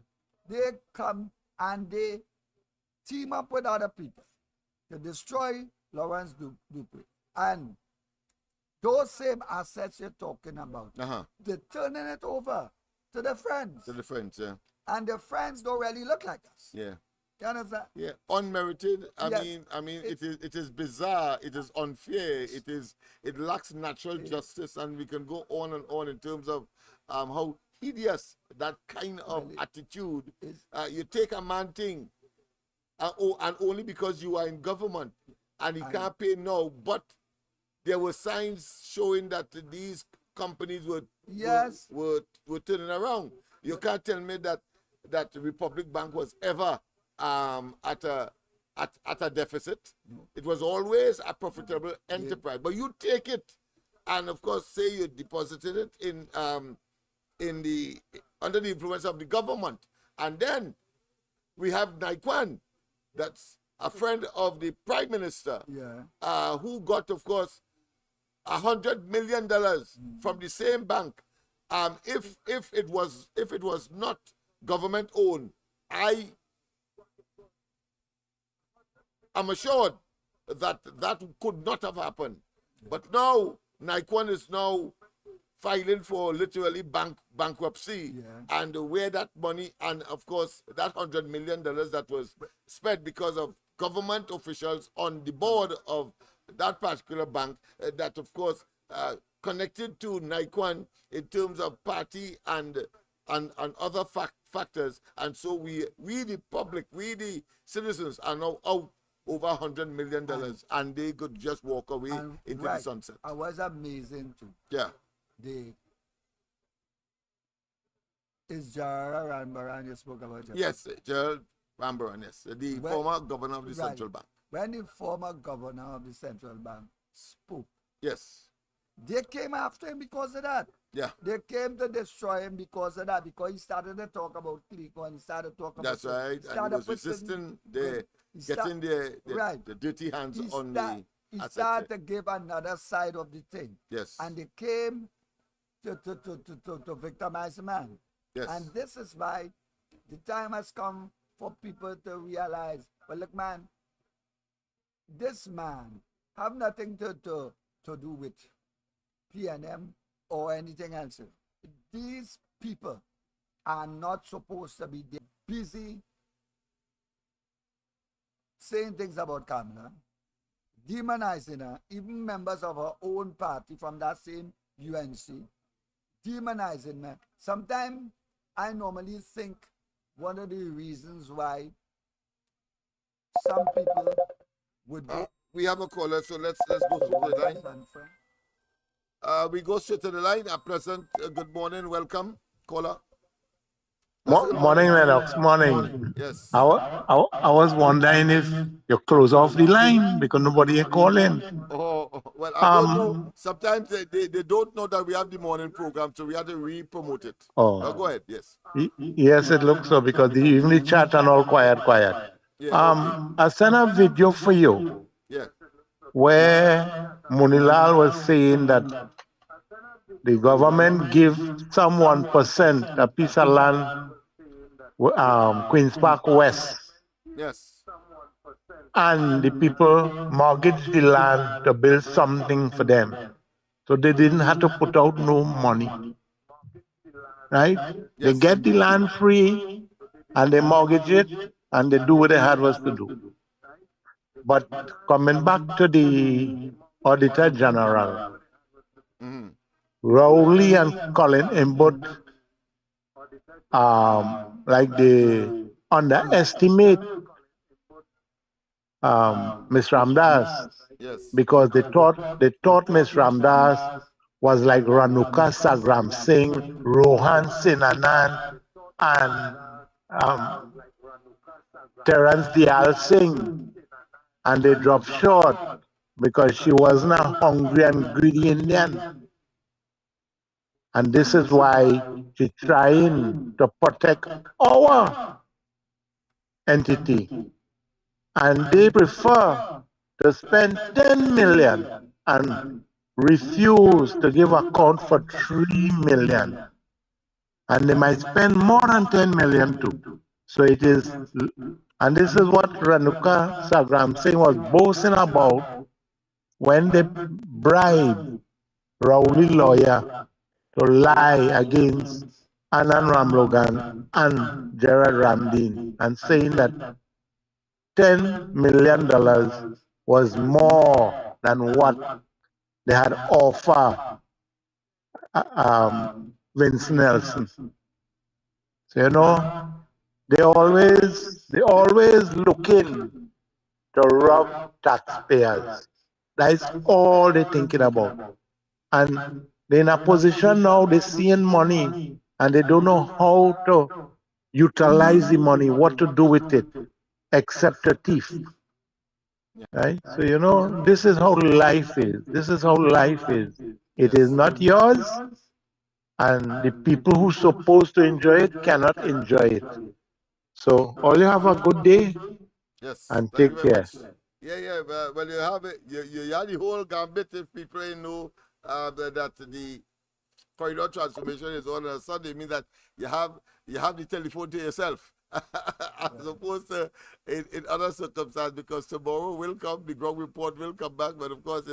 They come and they team up with other people to destroy Lawrence Dupree. And those same assets you're talking about, they're turning it over to the friends. To the friends, yeah. And the friends don't really look like us. Yeah. You understand? Yeah, unmerited. Yes. I mean, it is bizarre. It is unfair. It lacks natural justice, and we can go on and on in terms of how hideous that kind of attitude. You take a man thing, and only because you are in government, and he can't pay now, but there were signs showing that these companies were turning around. You can't tell me that the Republic Bank was ever at a deficit. It was always a profitable enterprise. But you take it, and of course, say you deposited it in the under the influence of the government, and then we have Naikwan, that's a friend of the Prime Minister, who got, of course, $100 million from the same bank. If it was not government owned, I am assured that could not have happened. But now Naikwan is now filing for literally bankruptcy, and where that money, and of course that $100 million that was spent because of government officials on the board of that particular bank, that of course connected to Naikwan in terms of party and other factors, and so we the public, we the citizens are now out over $100 million, and they could just walk away into the sunset. I was amazing too. Yeah. Is Gerald Rambaran you spoke about? Yes, Gerald Rambaran, yes, the former governor of the central bank. When the former governor of the central bank spoke, yes, they came after him because of that. Yeah. They came to destroy him because of that, because he started to talk about Clico and he started to talk about... That's right, and he was resisting getting the dirty hands on the... He started to give another side of the thing. Yes. And they came to victimize the man. Yes. And this is why the time has come for people to realize, well, look, man, this man have nothing to do with PNM or anything else. These people are not supposed to be busy saying things about Kamala, demonizing her, even members of her own party from that same UNC, demonizing her. Sometimes I normally think one of the reasons why some people would go... we have a caller, so let's go to the line. We go straight to the line. At present, good morning, welcome, caller. Morning. Morning, Lennox. Morning. Yes. I was wondering if you close off the line because nobody is calling. Well, I don't know. Sometimes they don't know that we have the morning program, so we have to re-promote it. Oh, Go ahead. Yes. Yes, it looks so because the evening chat and all quiet. Yeah. Okay. I sent a video for you Yeah. where Munilal was saying that the government give some 1% a piece of land, Queens Park West, Yes. and the people mortgage the land to build something for them. So they didn't have to put out no money, right? They Yes. get the land free and they mortgage it and they do what they had was to do. But coming back to the Auditor General, Mm-hmm. Rowley and Colin Imbut, like they underestimate Miss Ramdas Yes. because they thought Miss Ramdas was like Ranuka Sagram Singh, Rohan Sinanan, and Terence Dial Singh, and they dropped short because she wasn't a hungry and greedy Indian. And this is why she's trying to protect our entity. And they prefer to spend 10 million and refuse to give account for 3 million. And they might spend more than 10 million too. So it is, and this is what Ranuka Sagram Singh was boasting about when they bribed Rowley lawyer to lie against Anand Ramlogan and Gerard Ramdeen and saying that $10 million was more than what they had offered Vince Nelson. So they always looking to rob taxpayers. That's all they're thinking about. And they're in a position now, they're seeing money and they don't know how to utilize the money, what to do with it, except a thief. Right? So, this is how life is. This is how life is. It is not yours, and the people who supposed to enjoy it cannot enjoy it. So, all you have a good day Yes. and Thank you take very care. much. Yeah. Well, you have it. You had the whole gambit. If people know that the corridor transformation is on a Sunday, means that you have the telephone to yourself. As opposed to in other circumstances, because tomorrow will come, the ground report will come back, but of course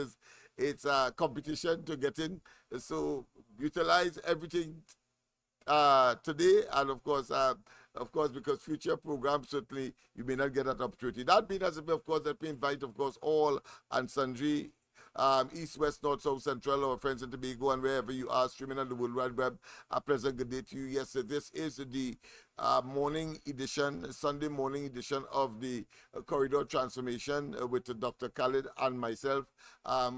it's a competition to get in. So utilize everything today, and of course, because future programs certainly you may not get that opportunity. That being as of course, let me invite, of course, all and sundry. East, West, North, South, Central, our friends in Tobago, and wherever you are streaming on the World Wide Web, a pleasant good day to you. Yes, this is the morning edition, Sunday morning edition of the Corridor Transformation with Dr. Khalid and myself.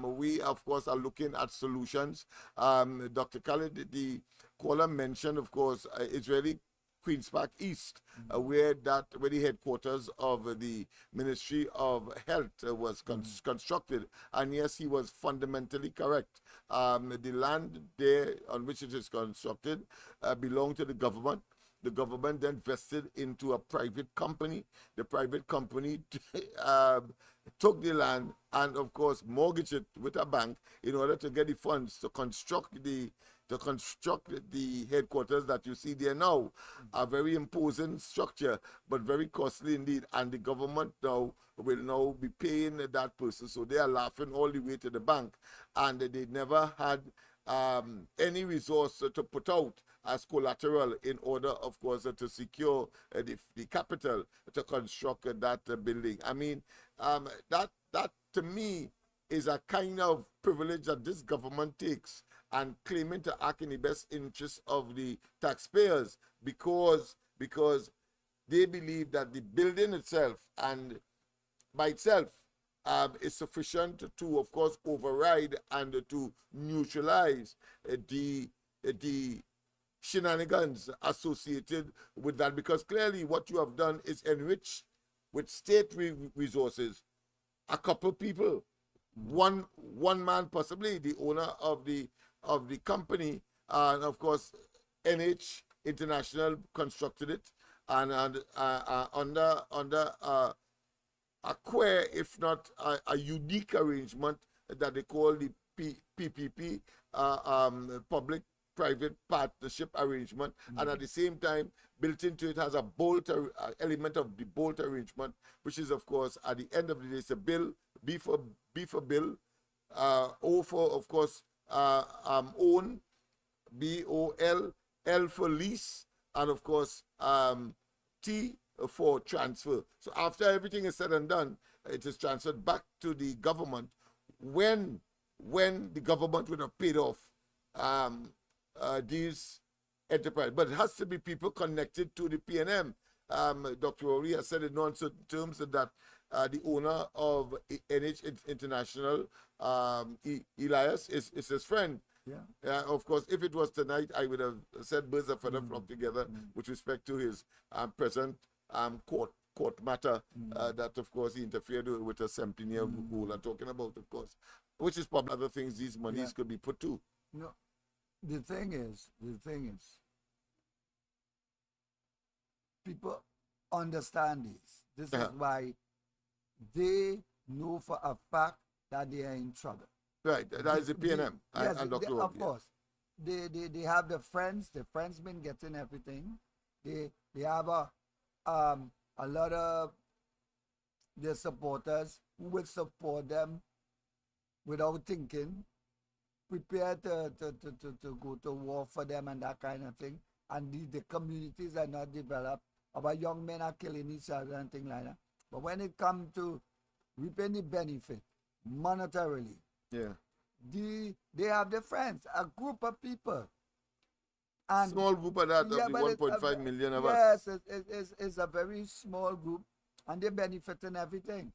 We, of course, are looking at solutions. Dr. Khalid, the caller mentioned, of course, Israeli Queens Park East, where the headquarters of the Ministry of Health was constructed. And yes, he was fundamentally correct. The land there on which it is constructed belonged to the government. The government then vested into a private company. The private company took the land and, of course, mortgaged it with a bank in order to get the funds to construct the headquarters that you see there now. A very imposing structure, but very costly indeed. And the government now will now be paying that person. So they are laughing all the way to the bank. And they never had any resource to put out as collateral in order, of course, to secure the capital to construct that building. I mean, that to me is a kind of privilege that this government takes, and claiming to act in the best interest of the taxpayers because they believe that the building itself and by itself is sufficient to, of course, override and to neutralize the shenanigans associated with that, because clearly what you have done is enrich with state resources a couple people, one man, possibly the owner of the company, and of course NH International constructed it, and under a queer, if not a unique arrangement that they call the PPP, public-private partnership arrangement, and at the same time, built into it has a bolt element of the bolt arrangement, which is, of course, at the end of the day, it's a bill, B for bill, O for, of course, own, BOL, L for lease, and of course, T for transfer. So after everything is said and done, it is transferred back to the government when the government would have paid off these enterprises. But it has to be people connected to the PNM. Dr. Rowley has said in non-certain terms that the owner of NH International, Elias, is his friend. Yeah. Of course, if it was tonight, I would have said birds of feather flock together with respect to his present court matter that, of course, he interfered with a 17-year rule I'm talking about, of course, which is probably other things these monies could be put to. No, the thing is, people understand this. This is why they know for a fact that they are in trouble. Right, that is the PNM and Dr. Of course. They have the friends been getting everything. They have a lot of their supporters who will support them without thinking, prepared to go to war for them and that kind of thing. And the communities are not developed. Our young men are killing each other and things like that. But when it comes to reaping the benefit monetarily, they have their friends, a group of people. And small group of that, of the 1.5 million of us. Yes, it's a very small group, and they benefit in everything.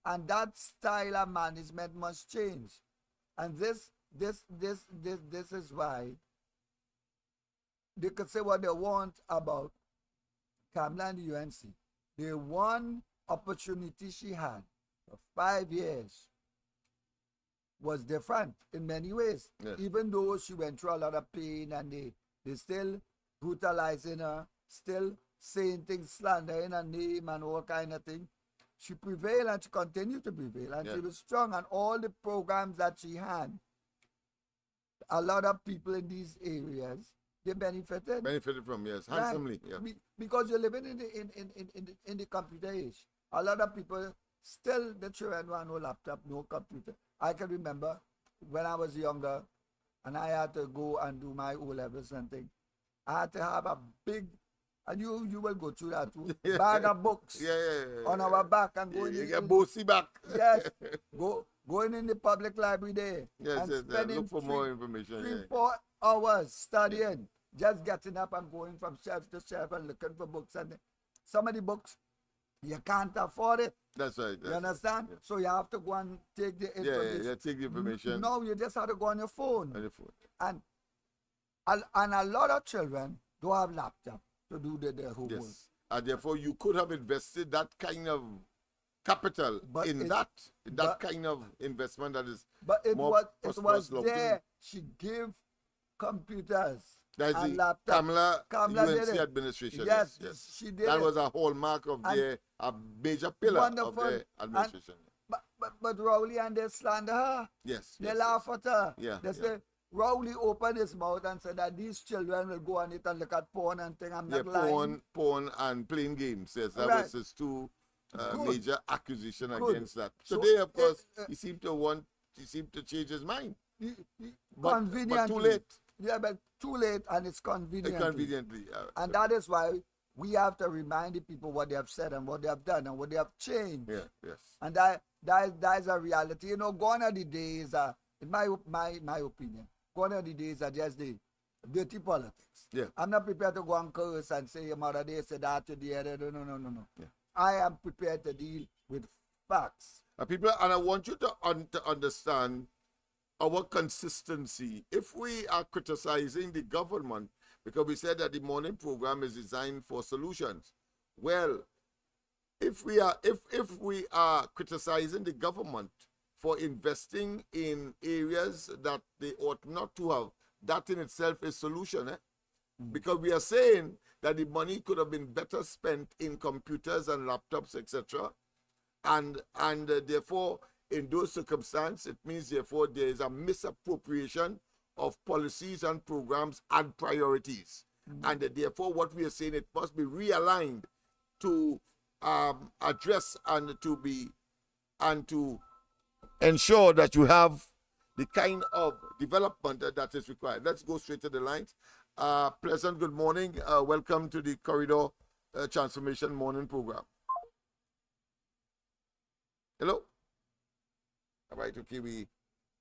And that style of management must change. And this is why they could say what they want about Kamala and the UNC. The one opportunity she had for 5 years was different in many ways. Yes. Even though she went through a lot of pain and they still brutalizing her, still saying things, slandering her name and all kind of things. She prevailed and she continued to prevail, and she was strong. And all the programs that she had, a lot of people in these areas, they benefited from, handsomely. Yeah. Because you're living in the computer age. A lot of people still, the children want no laptop, no computer. I can remember when I was younger and I had to go and do my O-levels and things. I had to have a big, and you will go through that too, bag of books on our back and going you get bossy back. Yes, going in the public library there and spending look for more information. 3-4 hours studying, just getting up and going from shelf to shelf and looking for books. And some of the books, you can't afford it. That's right. You understand? Yeah. So you have to go and take the information. Yeah, take the information. No, you just have to go on your phone. And a lot of children don't have laptop to do their homework. Yes. And therefore, you could have invested that kind of capital in that kind of investment that is it more was there. She gave computers and laptops. Kamala did UNC it. administration. Yes, she did that it. was a hallmark of a major pillar of their administration. But Rowley and they slander her. Yes. They laugh at her. They say, Rowley opened his mouth and said that these children will go on it and look at porn and think I'm not lying. Porn and playing games. Yes, that was his two major accusation against that. Today, of course, he seemed to change his mind. But too late. Yeah, but too late, and it's convenient. Conveniently. And that is why we have to remind the people what they have said and what they have done and what they have changed. Yes. And that is a reality. You know, gone are the days, in my opinion, gone are the days are just the dirty politics. Yeah. I'm not prepared to go and curse and say your mother they said that to the other. No. Yeah. I am prepared to deal with facts. And I want you to understand our consistency. If we are criticizing the government, because we said that the morning program is designed for solutions. Well, if we are criticizing the government for investing in areas that they ought not to have, that in itself is solution, because we are saying that the money could have been better spent in computers and laptops, etc. And therefore, in those circumstances, it means therefore there is a misappropriation of policies and programs and priorities. And therefore, what we are saying, it must be realigned to address and to ensure that you have the kind of development that is required. Let's go straight to the lines. Pleasant good morning. Welcome to the Corridor Transformation Morning Program. Hello? All right, okay, we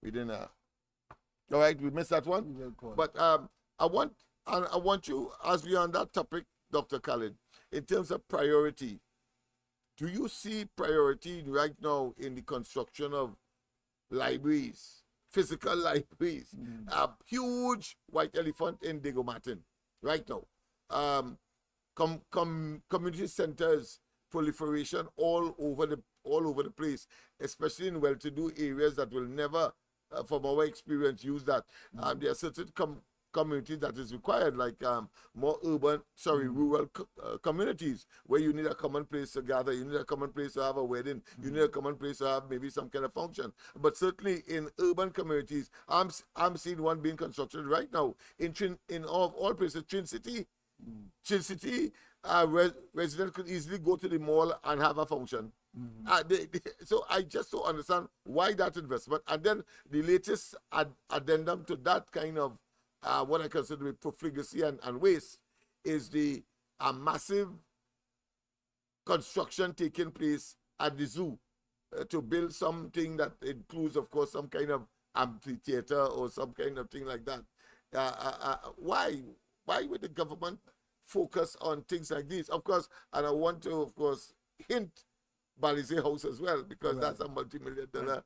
didn't. All right, we missed that one. But I want you, as we are on that topic, Dr. Khalid, in terms of priority, do you see priority right now in the construction of libraries, physical libraries? A huge white elephant in Diego Martin right now. Community centers proliferation all over the place, especially in well-to-do areas that will never, from our experience, use that. There are certain communities that is required, like more rural communities where you need a common place to gather, you need a common place to have a wedding, you need a common place to have maybe some kind of function. But certainly in urban communities, I'm seeing one being constructed right now in all places. Trin City, residents could easily go to the mall and have a function. So I just don't understand why that investment. And then the latest addendum to that kind of what I consider profligacy and waste is the massive construction taking place at the zoo to build something that includes, of course, some kind of amphitheater or some kind of thing like that. Why would the government focus on things like these? Of course, and I want to, of course, hint Balize House as well, because that's a multi-million-dollar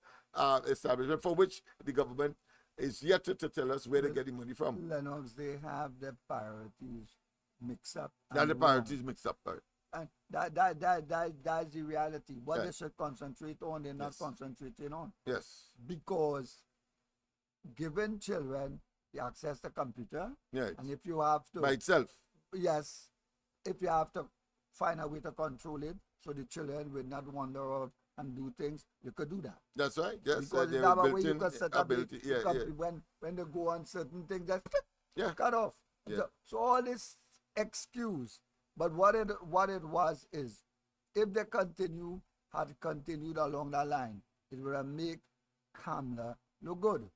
establishment for which the government is yet to tell us where they get the money from. Lennox, they have their priorities mixed up. The priorities mixed up, right? And that's the reality. What they should concentrate on, they're not concentrating on. Yes. Because giving children the access to computer, and if you have to... By itself. Yes. If you have to find a way to control it, so the children will not wander out and do things, you could do that. That's right. Yes. Because there that is way you can set up ability. when they go on certain things, just cut off. So all this excuse. But what it was is, if they had continued along that line, it would have made Kamla look good.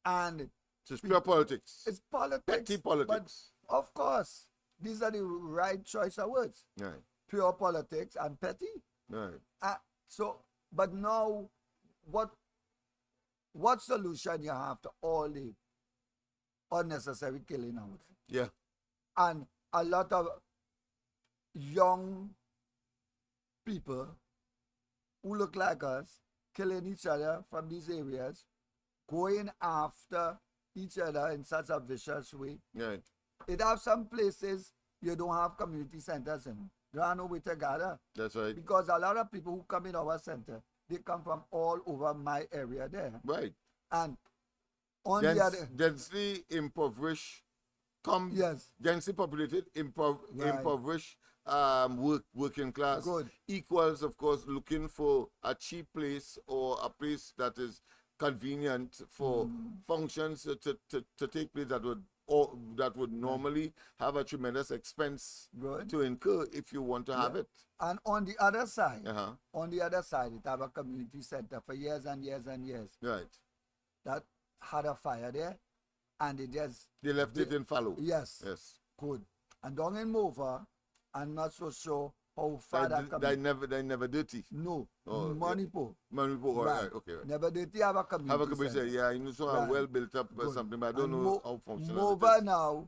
And it's pure politics. It's politics. Petty politics. But of course, these are the right choice of words. Right. Pure politics and petty. Right. But now, what solution you have to all the unnecessary killing out? Yeah. And a lot of young people who look like us killing each other from these areas, going after each other in such a vicious way. Right. It have some places you don't have community centers in. There are no way to gather. That's right. Because a lot of people who come in our center, they come from all over my area there. Right. And on the other... Densely impoverished, densely populated, impoverished, working class. Good. Equals, of course, looking for a cheap place or a place that is convenient for functions to take place that would normally have a tremendous expense to incur if you want to have it. And on the other side, it have a community center for years and years and years. Right. That had a fire there, and they left it in fallow. Yes. Yes. Good. And down in Mova, I'm not so sure how far that community. They never dirty. No. Manipo. Manipo. Right. Okay. Right. Never dirty have a community. Have a community center. Yeah, you know, so a well built up or something, but I don't know how functional Mova it is. Now,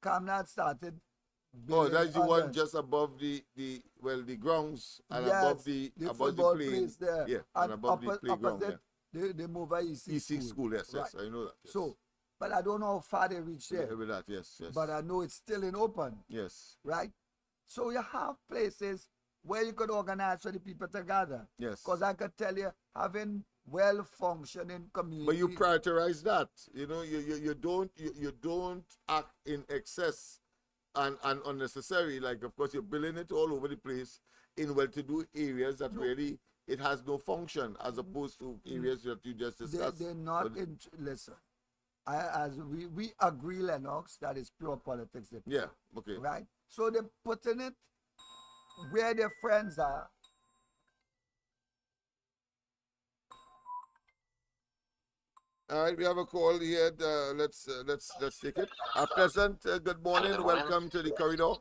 Kamnat started. That's the one just above the grounds and above the plane. There. Yeah, and above the playground. They move EC school. Yes, I know that. Yes. So But I don't know how far they reach there. With that, yes. But I know it's still in open. Yes. Right? So you have places where you could organize for the people together. Yes. Because I could tell you, having well-functioning community. But you prioritize that. You know, you don't act in excess and unnecessary. Like, of course, you're building it all over the place in well-to-do areas that really it has no function, as opposed to areas that you just discussed. They're not listen. We agree, Lennox, that is pure politics. Yeah. Okay. Right. So they're putting it where their friends are. All right, we have a call here. Let's take it. Pleasant. Good morning. Welcome to the corridor.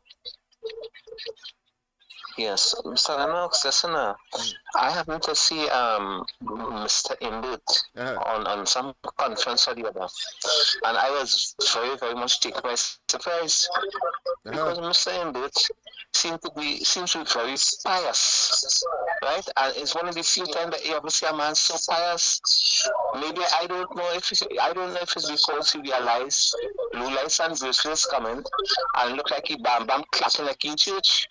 Yes, Mr. Lennox, listen, I happened to see Mr. Imbut on some conference or the other, and I was very, very much taken by surprise because Mr. Imbut seems to be very pious, right? And it's one of the few times that you ever see a man so pious. Maybe I don't know if it's because he realized blue lights and bracelets coming and look like he bam clapping like in church.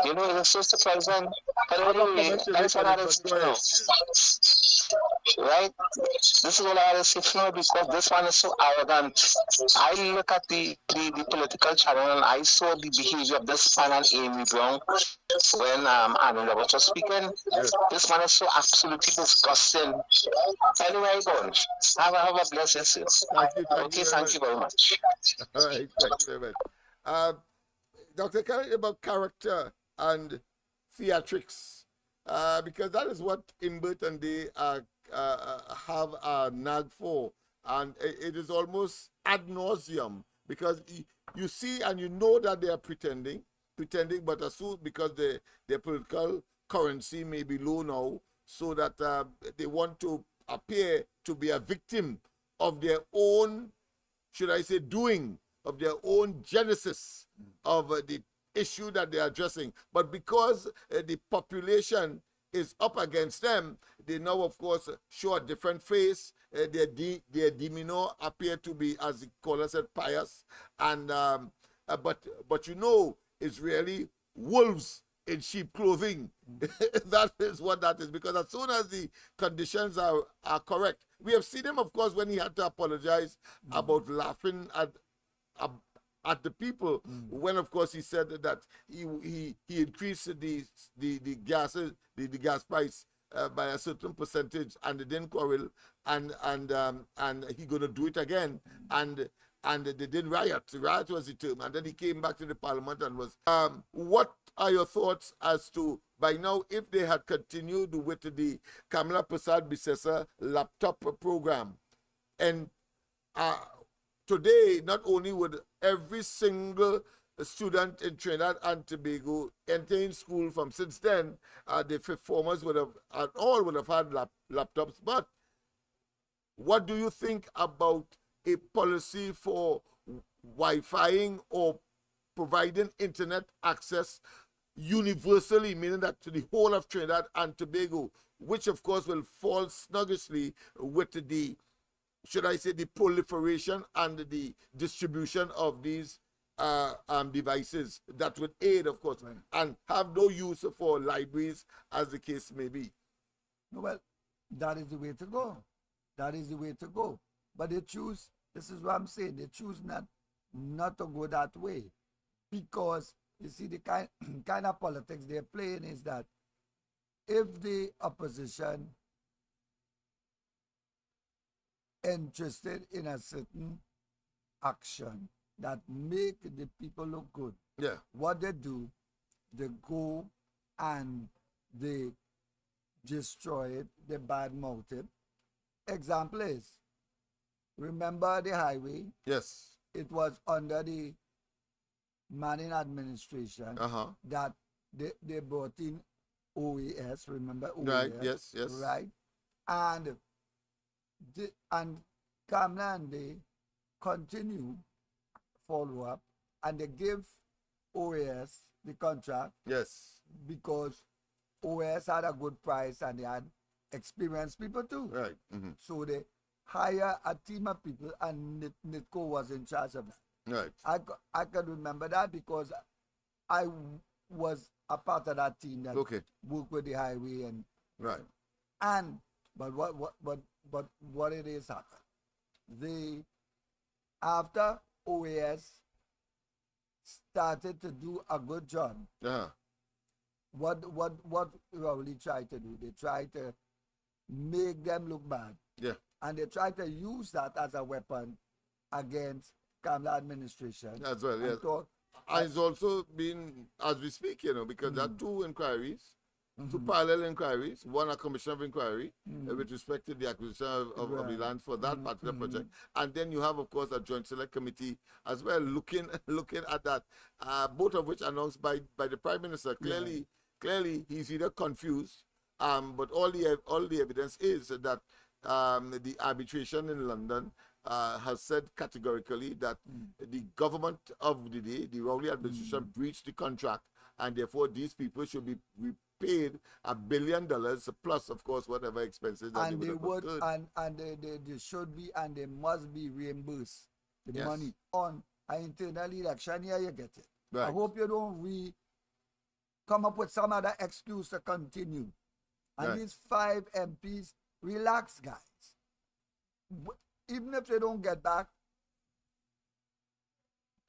You know, it's so surprising. But anyway, that's what I had to say now. Right? This is what I had to say now, because this one is so arrogant. I look at the political channel and I saw the behavior of this man and Amy Brown when Anna Roberts was speaking. This man is so absolutely disgusting. Anyway, go on. Have a blessed day. Thank you very much. All right, thank you very much. Dr. Kelly, about character and theatrics, because that is what Imbert and they have a nag for, and it is almost ad nauseum, because you see and you know that they are pretending, but as soon because their political currency may be low now, so that they want to appear to be a victim of their own, should I say, doing, of their own genesis of the issue that they are addressing. But because the population is up against them, they now, of course, show a different face. Their demeanor appear to be, as the caller said, pious. And but you know, it's really wolves in sheep clothing. That is what that is. Because as soon as the conditions are correct, we have seen him, of course, when he had to apologize about laughing at the people, when of course he said that he increased the gas price by a certain percentage, and they didn't quarrel, and he gonna do it again, and they didn't riot. Riot was the term, and then he came back to the parliament and was. What are your thoughts as to, by now, if they had continued with the Kamala Prasad Bisesa laptop program, and today, not only would every single student in Trinidad and Tobago entering school from since then, the fifth formers would have had laptops. But what do you think about a policy for Wi-Fiing or providing internet access universally, meaning that to the whole of Trinidad and Tobago, which of course will fall sluggishly with the, should I say, the proliferation and the distribution of these devices that would aid, of course, and have no use for libraries, as the case may be. Well, that is the way to go. That is the way to go. But they choose, this is what I'm saying, they choose not to go that way. Because, you see, the kind of politics they're playing is that if the opposition interested in a certain action that make the people look good, what they do, they go and they destroy it, they badmouth it. Example is, remember the highway? Yes. It was under the Manning administration that they brought in OAS, remember OAS? Right, yes. Right? And Kamla and they continue follow up, and they give OAS the contract. Yes. Because OAS had a good price and they had experienced people too. Right. So they, hire a team of people, and NITCO was in charge of that. Right. I can remember that because I was a part of that team that worked with the highway and right. And but what it is happened. After OAS started to do a good job. What Rowley tried to do? They tried to make them look bad. Yeah. And they tried to use that as a weapon against Kamala administration. As well, yes. And it's also been, as we speak, because there are two inquiries, two parallel inquiries, one a commission of inquiry with respect to the acquisition of the land for that particular project. And then you have, of course, a joint select committee as well looking at that, both of which announced by the Prime Minister. Clearly, he's either confused, but all the evidence is that the arbitration in London has said categorically that the government of the day, the Rowley administration, breached the contract, and therefore these people should be paid $1 billion plus, of course, whatever expenses that and they would and they should be, and they must be reimbursed the money on an internal election year. You get it. Right. I hope you don't come up with some other excuse to continue. And these 5 MPs, relax, guys. Even if they don't get back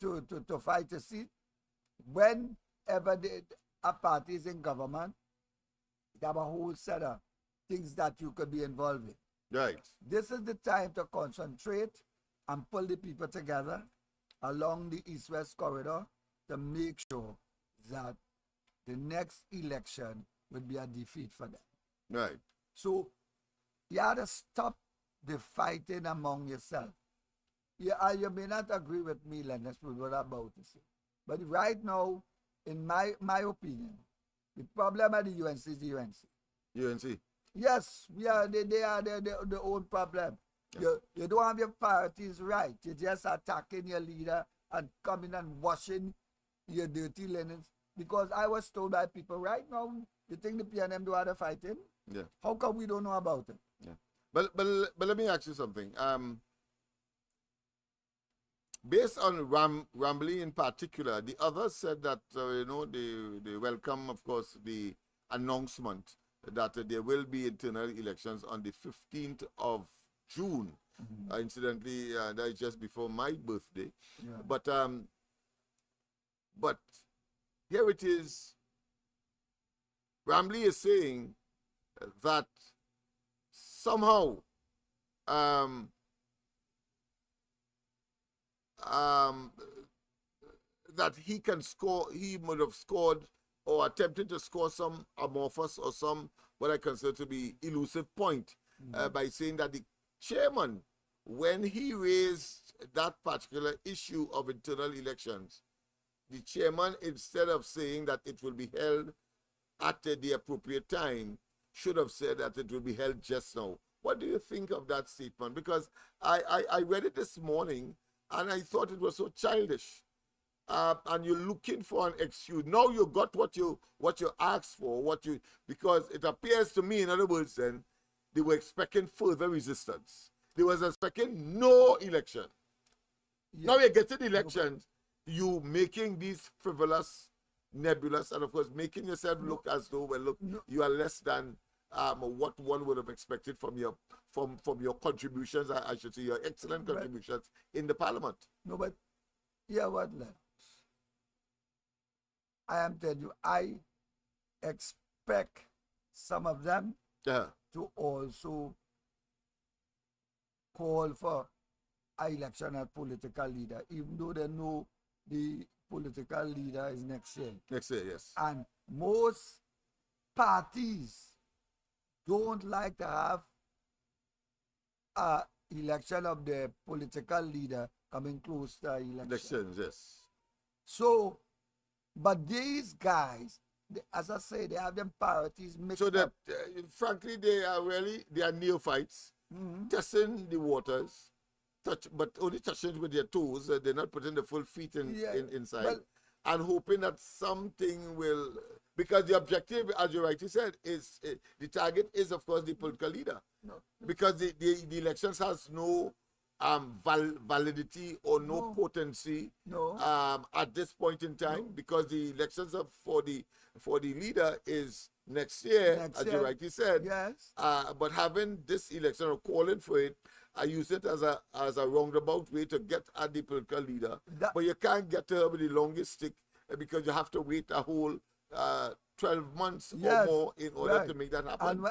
to fight a seat, whenever a party is in government, they have a whole set of things that you could be involved in. Right. This is the time to concentrate and pull the people together along the East-West corridor to make sure that the next election would be a defeat for them. Right. So you have to stop the fighting among yourself. You may not agree with me, Lennox, with what I'm about to say. But right now, in my opinion, the problem at the UNC is the UNC. UNC? Yes, they are their own problem. Yeah. You don't have your priorities right. You're just attacking your leader and coming and washing your dirty linens. Because I was told by people right now, you think the PNM do other fighting? Yeah. How come we don't know about it? Yeah. But let me ask you something. Based on Rowley in particular, the others said that they welcome, of course, the announcement that there will be internal elections on the 15th of June. Incidentally, that is just before my birthday. Yeah. But here it is. Rowley is saying that somehow that he would have scored or attempted to score some amorphous or some what I consider to be elusive point by saying that the chairman, when he raised that particular issue of internal elections, the chairman, instead of saying that it will be held at the appropriate time, should have said that it will be held just now. What do you think of that statement? Because I read it this morning and I thought it was so childish. And you're looking for an excuse. Now you got what you asked for, because it appears to me, in other words, then they were expecting further resistance. They was expecting no election. Yeah. Now you're getting elections, you making these frivolous, nebulous, and of course making yourself look as though, you are less than what one would have expected from your contributions, I should say, your excellent contributions in the parliament. No, but what, Lennox? I am telling you, I expect some of them to also call for an election as political leader, even though they know the political leader is next year. Next year, yes. And most parties don't like to have an election of the political leader coming close to elections, yes. So, but these guys, as I say, they have them priorities mixed up. So that, frankly, they are neophytes, testing the waters, but only touching with their toes. They're not putting the full feet inside. and hoping that something will, because the objective, as you rightly said, is the target is, of course, the political leader. No. Because the elections has no validity or no potency at this point in time, because the elections for the leader is next year, as you rightly said. Yes. But having this election or calling for it, I use it as a roundabout way to get at the political leader. But you can't get to her with the longest stick, because you have to wait a whole 12 months or more in order to make that happen.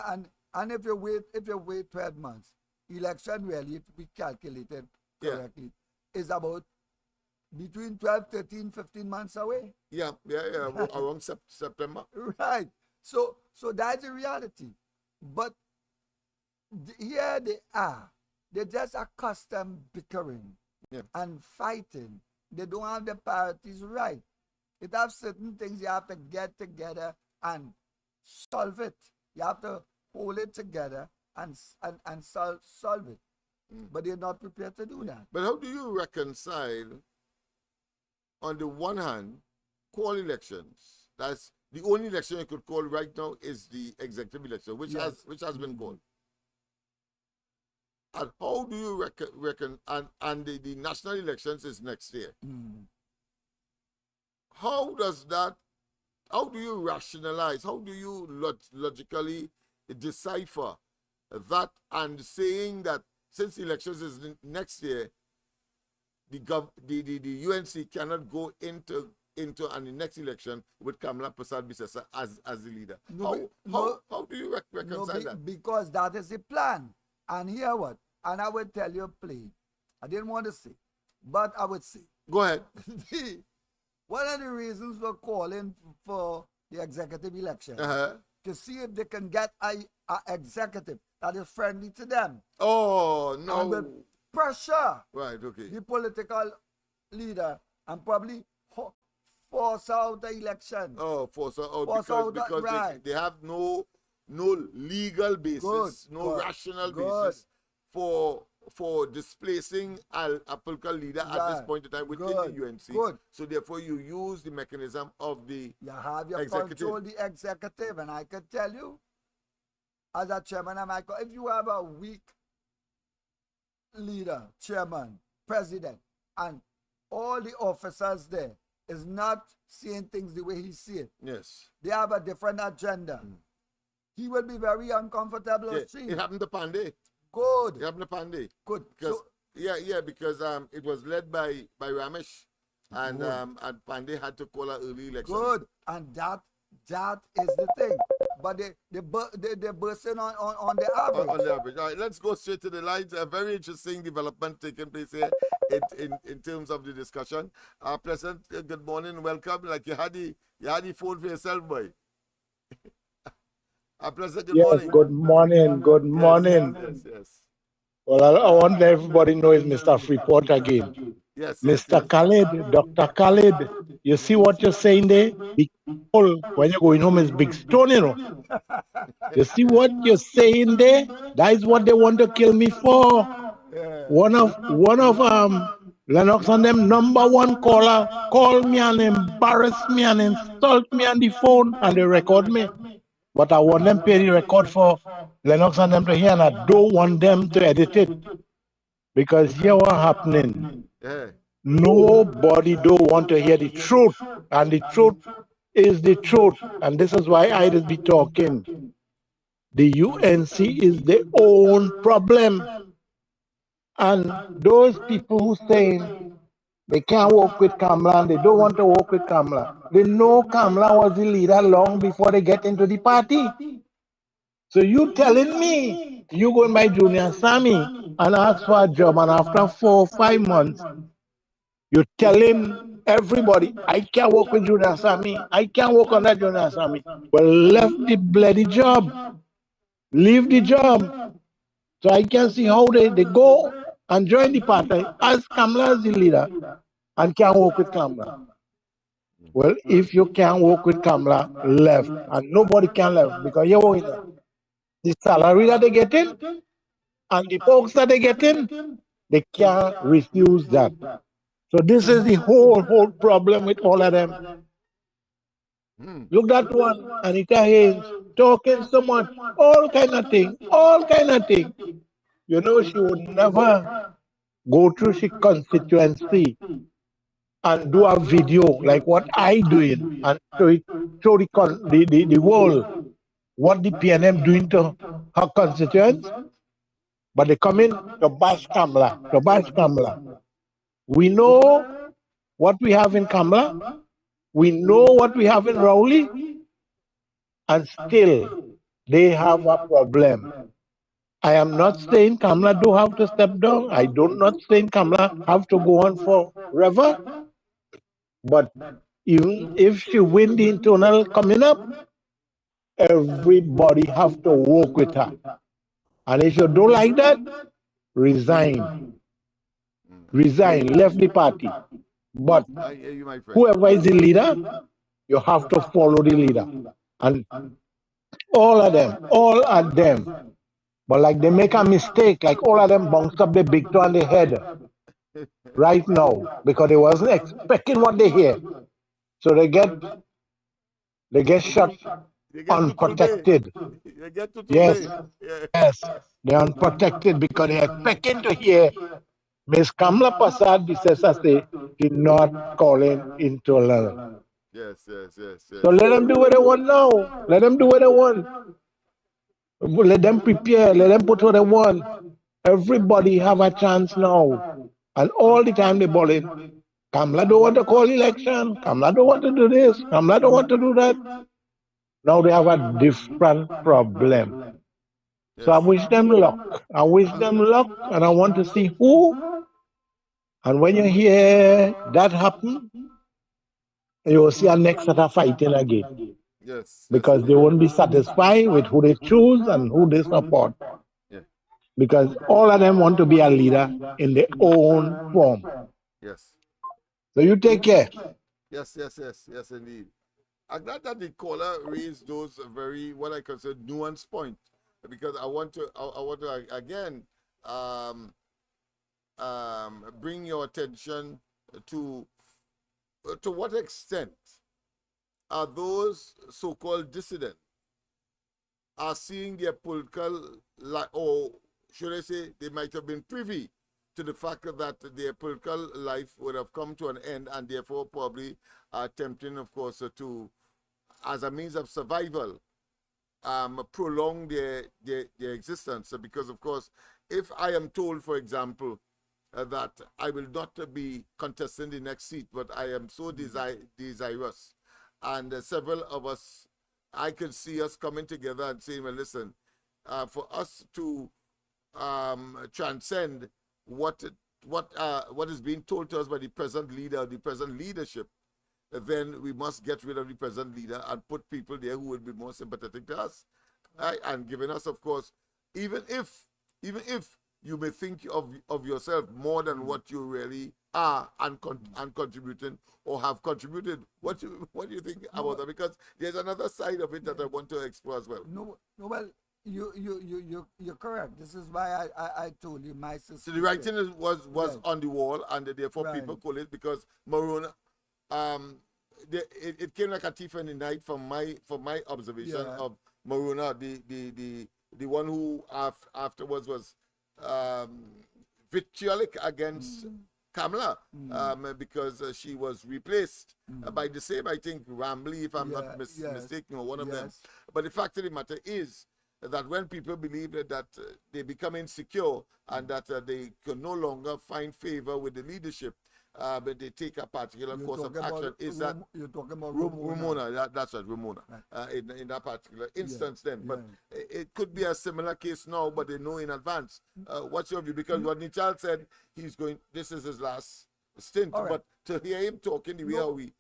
And if you wait 12 months, election really, if we calculated correctly, is about between 12, 13, 15 months away. Yeah, around September. Right. So that's the reality. But here they are. They're just accustomed bickering and fighting. They don't have the priorities right. It has certain things you have to get together and solve it. You have to hold it together and solve it. But they're not prepared to do that. But how do you reconcile, on the one hand, call elections? That's the only election you could call right now is the executive election, which has been called. And how do you reckon? And the national elections is next year. How do you rationalize? How do you logically decipher that, and saying that since elections is next year, the UNC cannot go into the next election with Kamala Prasad-Bissessar as the leader? How do you reconcile that? Because that is the plan. And here what? And I would tell you plain. I didn't want to say, but I would say. Go ahead. One of the reasons for calling for the executive election to see if they can get a executive that is friendly to them. Oh, no. And with pressure. Right, okay. The political leader and probably force out the election. Oh, force out because they have no legal basis, rational basis for displacing a political leader at this point in time within the UNC. So therefore you use the mechanism of the executive. Control the executive, and I can tell you, as a chairman, if you have a weak leader, chairman, president, and all the officers there is not seeing things the way he sees it. Yes. They have a different agenda. He will be very uncomfortable. It happened to Pandey. Good. It happened to Pandey. Good. Because, because it was led by Ramesh, and Pandey had to call an early election. Good. And that is the thing. But they're bursting on the average. On the average. All right, let's go straight to the lines. A very interesting development taking place here in terms of the discussion. President, good morning, welcome. Like you had the phone for yourself, boy. President, good morning. Good morning. Yes. Well, I want everybody to know it's Mr. Freeport again. Yes. Mr. Khalid, Dr. Khalid, you see what you're saying there? Be careful when you're going home is big stone, you know. You see what you're saying there? That is what they want to kill me for. One of Lennox and them #1 caller called me and embarrassed me and insult me on the phone, and they record me. But I want them pay the record for Lennox and them to hear, and I don't want them to edit it. Because here what happening. Nobody don't want to hear the truth. And the truth is the truth. And this is why I just be talking. The UNC is their own problem. And those people who saying they can't work with Kamala and they don't want to work with Kamala, they know Kamala was the leader long before they get into the party. So you telling me you go and buy Junior Sammy and ask for a job, and after 4 or 5 months, you telling everybody, I can't work with Junior Sammy, I can't work on that Junior Sammy. Well, left the bloody job. Leave the job. So I can see how they go and join the party as Kamala is the leader and can't work with Kamala. Well, if you can't work with Kamala, left, and nobody can left because you're working the salary that they get in and the folks that they get in, they can't refuse that. So this is the whole problem with all of them. Look at one, Anita Haynes, talking so much, all kind of thing. You know, she would never go through she constituency and do a video like what I doing and show the world what the PNM doing to her constituents. But they come in to bash Kamla. We know what we have in Kamla. We know what we have in Rowley. And still, they have a problem. I am not saying Kamla do have to step down. I do not saying Kamla have to go on forever. But even if she win the internal coming up, everybody have to work with her. And if you don't like that, resign. Resign, left the party. But whoever is the leader, you have to follow the leader. And all of them. But like they make a mistake, like all of them bounced up the big toe on the head right now because they wasn't expecting what they hear. So they get shot unprotected. Yes, they're unprotected because they're expecting to hear Miss Kamla Prasad say did not calling intolerant. Yes. So let them do what they want now. Let them do what they want. Let them prepare. Let them put what they want. Everybody have a chance now. And all the time they bullying. Kamla don't want to call election. Kamla don't want to do this. Kamla don't want to do that. Now they have a different problem. So I wish them luck. And I want to see who. And when you hear that happen, you will see a next set of fighting again. Yes. Because they won't be satisfied with who they choose and who they support. Yeah. Because all of them want to be a leader in their own form. Yes. So you take care. Yes, indeed. I'm glad that the caller raised those very, what I consider nuanced point, because I want to again bring your attention to what extent are those so-called dissidents are seeing their political, or should I say, they might have been privy to the fact that their political life would have come to an end, and therefore probably are attempting, of course, to, as a means of survival, prolong their existence. Because, of course, if I am told, for example, that I will not be contesting the next seat, but I am so desirous, and several of us, I could see us coming together and saying, well, listen, for us to transcend what is being told to us by the present leader, the present leadership, then we must get rid of the present leader and put people there who would be more sympathetic to us, and giving us, of course, even if you may think of yourself more than what you really are and contributing or have contributed. What do you think about that? Because there's another side of it that I want to explore as well. No, well, you're correct. This is why I told you my sister. So the writing was on the wall, and therefore people call it, because Maroon, it came like a thief in the night from my observation of Maruna, the one who afterwards was vitriolic against Kamla, because she was replaced by the same, I think, Rambley, if I'm not mistaken, or one of them. But the fact of the matter is that when people believe that they become insecure and that they can no longer find favor with the leadership, but they take a particular course of action, is that you're talking about Ramona? That's right, Ramona. Right. In that particular instance, then, but it could be a similar case now, but they know in advance. What's your view? Because what Nichal said, this is his last stint, but to hear him talking the way we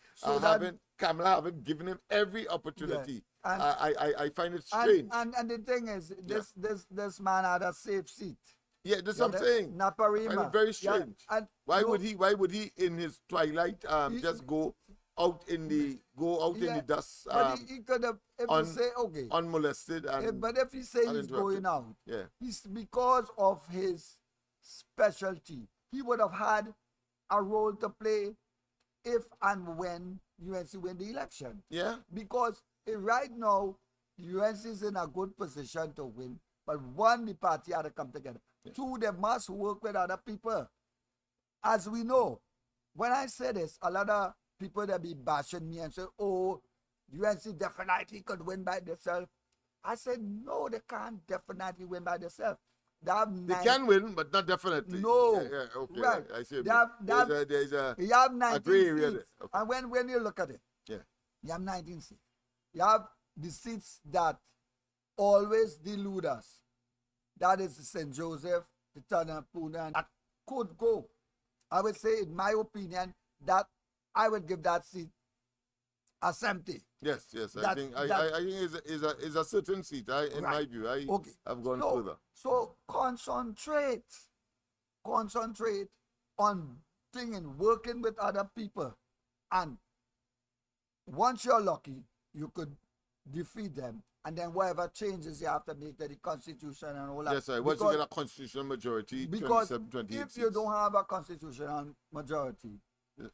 Kamala haven't given him every opportunity. I find it strange. And the thing is, this man had a safe seat. Yeah, that's what I'm saying. Naparima. I find it very strange. Yeah. Why would he in his twilight just go out in the dust? But he could have, if he say unmolested, and but if he say he's going out, it's because of his specialty. He would have had a role to play if and when UNC win the election. Yeah. Because right now, UNC is in a good position to win. But one, the party had to come together. Yeah. Two, they must work with other people. As we know, when I say this, a lot of people that be bashing me and say, oh, UNC definitely could win by themselves. I said, no, they can't definitely win by themselves. They can win, but not definitely. No. Yeah, okay, right. I see. There's you have 19 seats. Okay. And when you look at it, yeah, you have 19 seats. You have the seats that always delude us. That is St. Joseph, the Turner, Pune, that could go. I would say, in my opinion, that I would give that seat as empty. Yes. I think is a certain seat. In my view, I've gone further. So concentrate on working with other people, and once you're lucky, you could defeat them. And then whatever changes you have to make to the constitution and all that. Yes, sir. Once you get a constitutional majority, because 28 if you don't have a constitutional majority,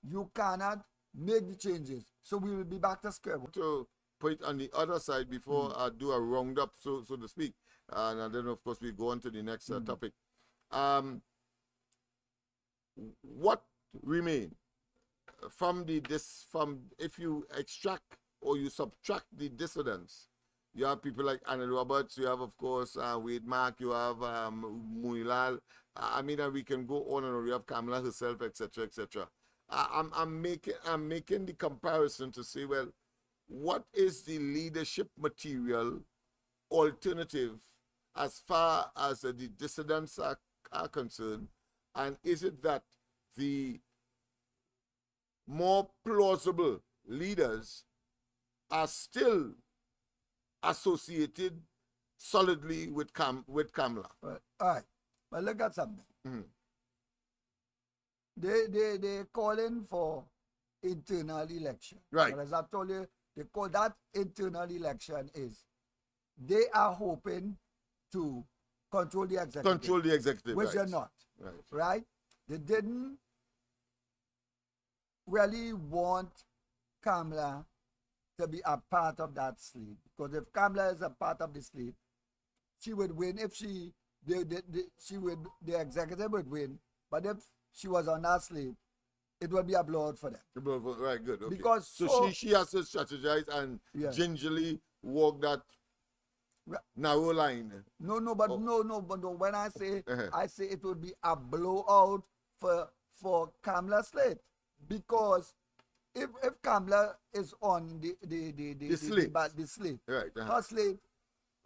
you cannot make the changes. So we will be back to square one. To put it on the other side before I do a roundup, so to speak, and then of course we go on to the next topic. What remain from if you extract or you subtract the dissidents? You have people like Anna Roberts, you have, of course, Wade Mark, you have Munilal. I mean, we can go on and on. You have Kamala herself, etc., etc. I'm making the comparison to say, well, what is the leadership material alternative as far as the dissidents are concerned? And is it that the more plausible leaders are still associated solidly with Kamala? All right. But look at something. They're calling for internal election. Right. But as I told you, they call that internal election is they are hoping to control the executive. Control the executive, which right. they're not. Right? They didn't really want Kamala to be a part of that slate. Because if Kamala is a part of the slate, she would win. If the executive would win. But if she was on that slate, it would be a blowout for them. Right, good. Okay. Because so she has to strategize and gingerly walk that narrow line. No. But when I say it would be a blowout for Kamala slate, because if Kamala is on the slate, right, her slate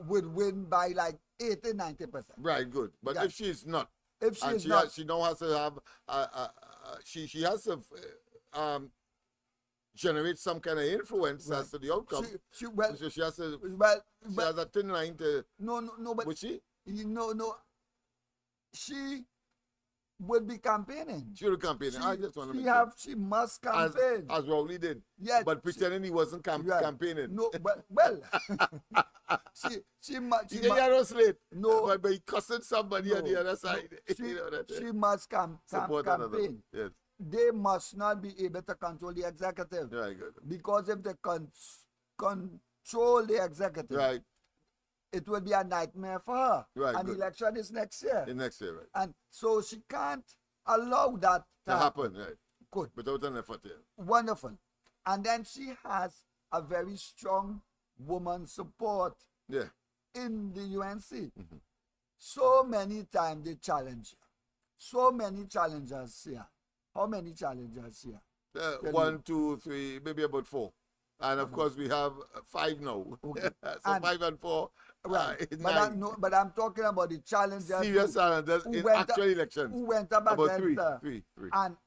would win by like 80-90%. Right, good. But if she's not, she now has to have she has to generate some kind of influence as to the outcome. So she has to. She has a thin line to. No. But would she? No. She would be campaigning. She would campaign. I just want to make sure. She must campaign. As Rowley did. Yes. But pretending he wasn't campaigning. No, but well, she must. He didn't slate. No, but he cussing somebody on the other side. She must campaign. Yes. They must not be able to control the executive. Right, good. Because if they control the executive, right, it will be a nightmare for her. Right, and the election is next year. Next year, right. And so she can't allow that to happen. Right. Good. Without an effort here. Wonderful. And then she has a very strong woman support in the UNC. So many times they challenge her. So many challengers here. How many challengers here? 1, 2, 3, maybe about 4. And of course we have 5 now. Okay. So 5 and 4. Right. But I'm talking about the challengers. Serious challengers in actual elections. Who went up about against her. Three. And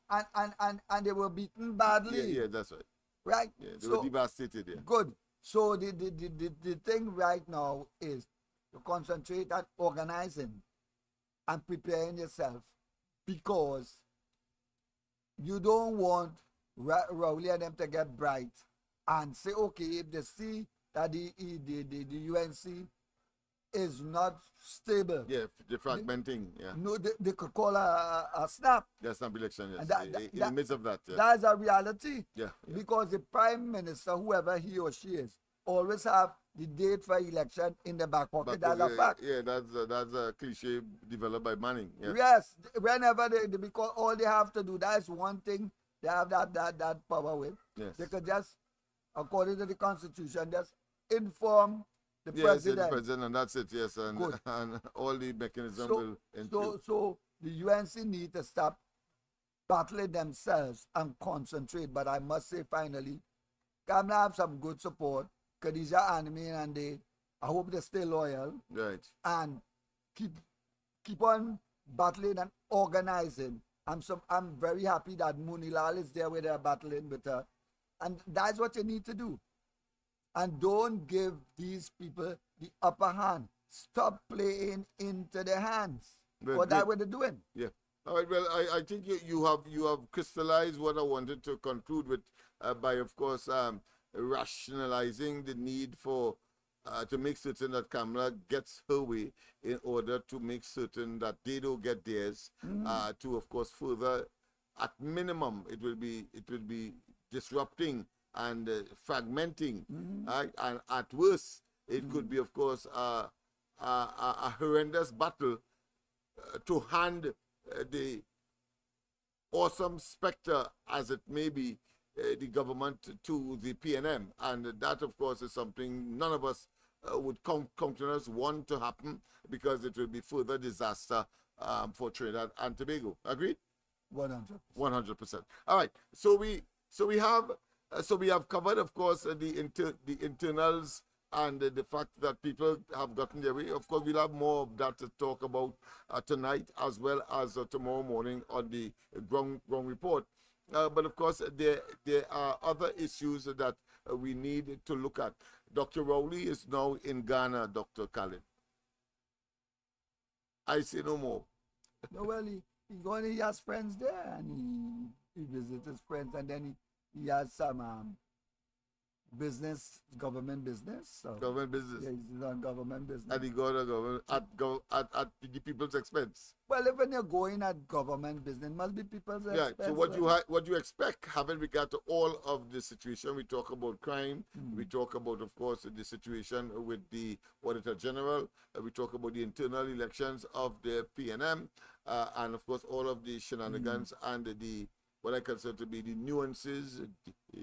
they were beaten badly. Yeah, that's right. Right? Yeah, they were devastated. Yeah. Good. So the thing right now is to concentrate on organizing and preparing yourself, because you don't want Rowley and them to get bright and say, okay, if they see that the UNC is not stable. Yeah, the fragmenting. Yeah. No, they could call a snap. Yeah, snap election. Yes. And In the midst of that. Yeah. That's a reality. Yeah. Because the prime minister, whoever he or she is, always have the date for election in the back pocket. That's a fact. Yeah, that's a cliche developed by Manning. Yeah. Yes, whenever because all they have to do, that's one thing they have that power with. Yes. They could just, according to the constitution, just inform the president. Yes, the president, and that's it. Yes, and all the mechanism will ensure. So the UNC need to stop battling themselves and concentrate. But I must say, finally, Kamla have some good support. Khadija Anime, and I hope they stay loyal. Right. And keep on battling and organizing. I'm very happy that Munilal is there where they're battling with her. And that's what you need to do. And don't give these people the upper hand. Stop playing into their hands. That's what they're doing. Yeah. All right. Well, I think you have crystallized what I wanted to conclude with by, of course, rationalizing the need for to make certain that Kamala gets her way in order to make certain that they don't get theirs. To, of course, further, at minimum, it will be disrupting and fragmenting, right? And at worst, it could be, of course, a horrendous battle to hand the awesome specter, as it may be, the government to the PNM. And that, of course, is something none of us would countenance want to happen, because it will be further disaster for Trinidad and Tobago. Agreed? 100%. All right. So we have covered, of course, the internals and the fact that people have gotten their way. Of course, we'll have more of that to talk about tonight, as well as tomorrow morning on the ground report. But of course, there are other issues that we need to look at. Dr. Rowley is now in Ghana, Dr. Khalid. I say no more. No, well, he has friends there, and he visits his friends, and then he has some government business. So government business. Yeah, he's on government business. And he got a government at the people's expense. Well, if when you're going at government business, it must be people's expense. Yeah. So what you expect, having regard to all of the situation, we talk about crime, we talk about, of course, the situation with the Auditor General, we talk about the internal elections of the PNM, and of course all of the shenanigans and the what I consider to be the nuances,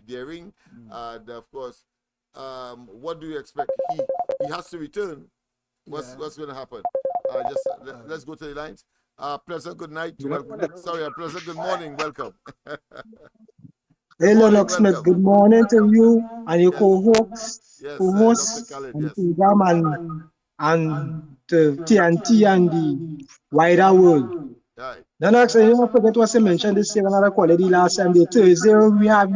daring, and of course, what do you expect? He has to return. What's going to happen? Let's go to the lines. Pleasant good night. Pleasant good morning. Welcome. Hey, Lennox Smith, good morning to you and your co-hosts, and to TNT and the wider world. Right. Lennox, you don't forget what I mentioned this year another quality last Sunday. Thursday, we have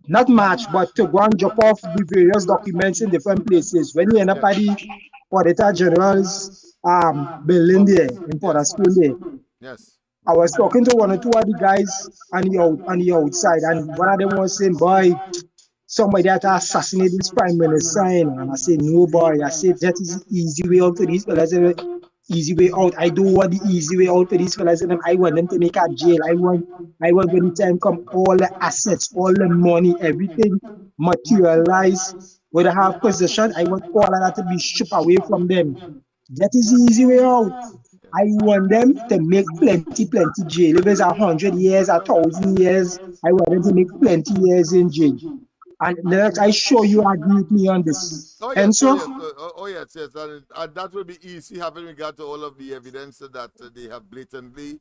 not much, but to go and drop off the various documents in different places. When you end up at the Auditor General's building there in Port School there. Yes. I was talking to one or two of the guys on the outside, and one of them was saying, boy, somebody had to assassinate this prime minister. And I said, no, boy. I said, that is the easy way out for these fellas. Easy way out. I don't want the easy way out for these fellas. I want them to make a jail. I want when the time come, all the assets, all the money, everything materialize. When I have possession, I want all of that to be stripped away from them. That is the easy way out. I want them to make plenty jail. If it's 100 years, 1,000 years, I want them to make plenty years in jail. And I sure you agree with me on this. Oh, yes, and so, yes. And that will be easy, having regard to all of the evidence that they have blatantly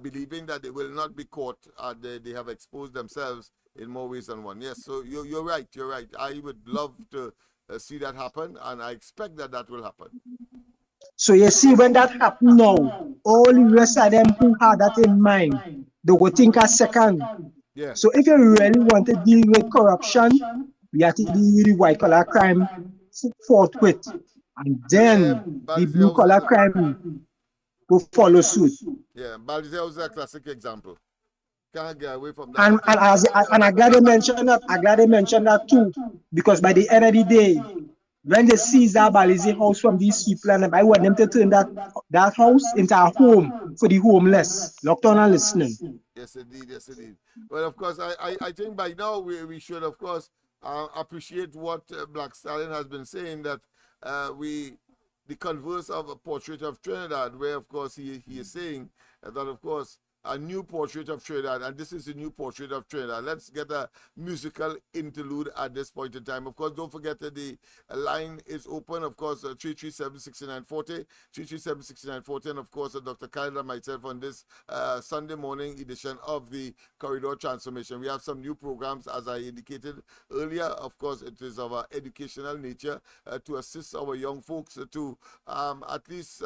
believing that they will not be caught. They have exposed themselves in more ways than one. Yes, so you're right. I would love to see that happen, and I expect that will happen. So you see, when that happens now, all the rest of them who had that in mind, they will think a second. Yeah. So if you really want to deal with corruption, we have to deal with the white-collar crime forthwith. And then the blue-collar crime will follow suit. Yeah, Baldizel was a classic example. Can't get away from that. And I'm glad they mentioned that. I'm glad they mentioned that too, because by the end of the day, when they seize that Balizi house from these people, and I want them to turn that house into a home for the homeless. Locked on and listening. Yes, indeed. Yes, indeed. Well, of course, I think by now we should, of course, appreciate what Black Stallion has been saying, that the converse of a portrait of Trinidad, where, of course, he is saying that, of course, a new portrait of Trinidad, and this is a new portrait of Trinidad. Let's get a musical interlude at this point in time. Of course, don't forget that the line is open, of course, 337-6940, 337-6940, and of course, Dr. Khaled and myself on this Sunday morning edition of the Corridor Transformation. We have some new programs, as I indicated earlier. Of course, it is of an educational nature to assist our young folks to at least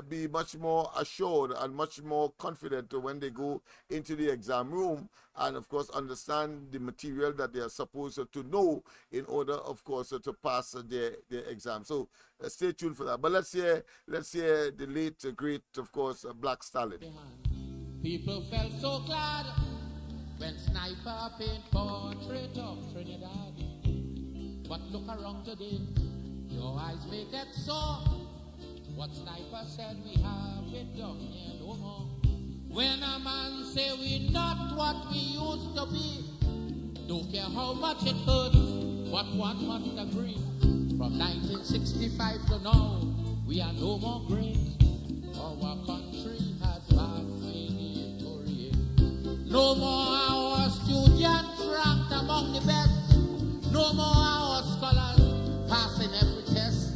be much more assured and much more confident when they go into the exam room, and of course understand the material that they are supposed to know in order, of course, to pass their exam. So stay tuned for that. But let's hear the late great, of course, Black Stallion. People felt so glad when Sniper paint portrait of Trinidad. But look around today, your eyes may get sore. What Sniper said, we have it done here no more. When a man say we not what we used to be, don't care how much it hurts, but one must agree. From 1965 to now, we are no more great. Our country has vast victory. No more our students ranked among the best. No more our scholars passing every test.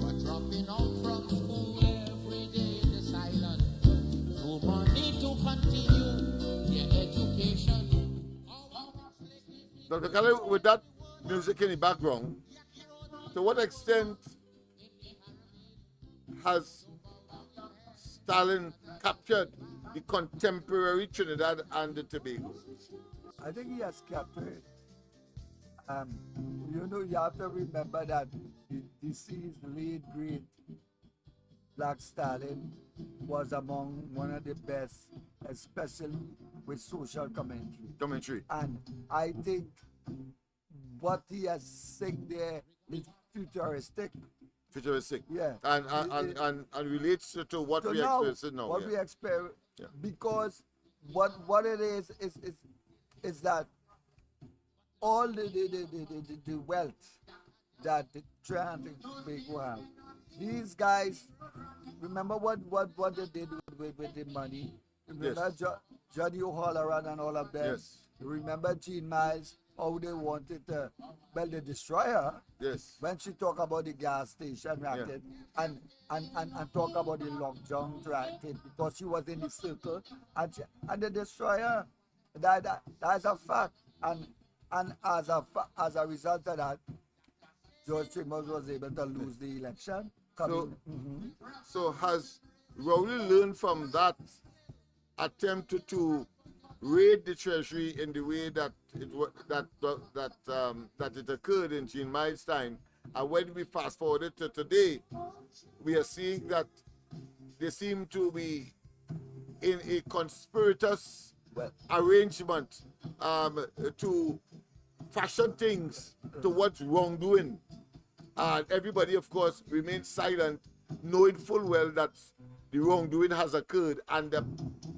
But dropping out from school every day in this island. No money to continue their education. Dr. Khaled, with that music in the background, to what extent has Stalin captured the contemporary Trinidad and Tobago? I think he has captured. You have to remember that the deceased late great Black Stalin was among one of the best, especially with social commentary. And I think what he has said there is futuristic. Yeah. And relates to what we experience now. What we experience, because what it is that all the wealth that the Trinidad and Tobago have, these guys, remember what they did with the money? Remember Johnny O'Halloran and all of them? Yes. Remember Jean Miles, how they wanted to, well, they destroy her. Yes. When she talk about the gas station racket and talk about the Long John racket, because she was in the circle and they destroy her. That's a fact. And as a result of that, George Chambers was able to lose the election. So has Rowley learned from that attempt to raid the treasury in the way that it occurred in Jean Miles' time, and when we fast forward to today, we are seeing that they seem to be in a conspiratous arrangement to fashion things towards wrongdoing, and everybody, of course, remains silent, knowing full well that the wrongdoing has occurred, and they're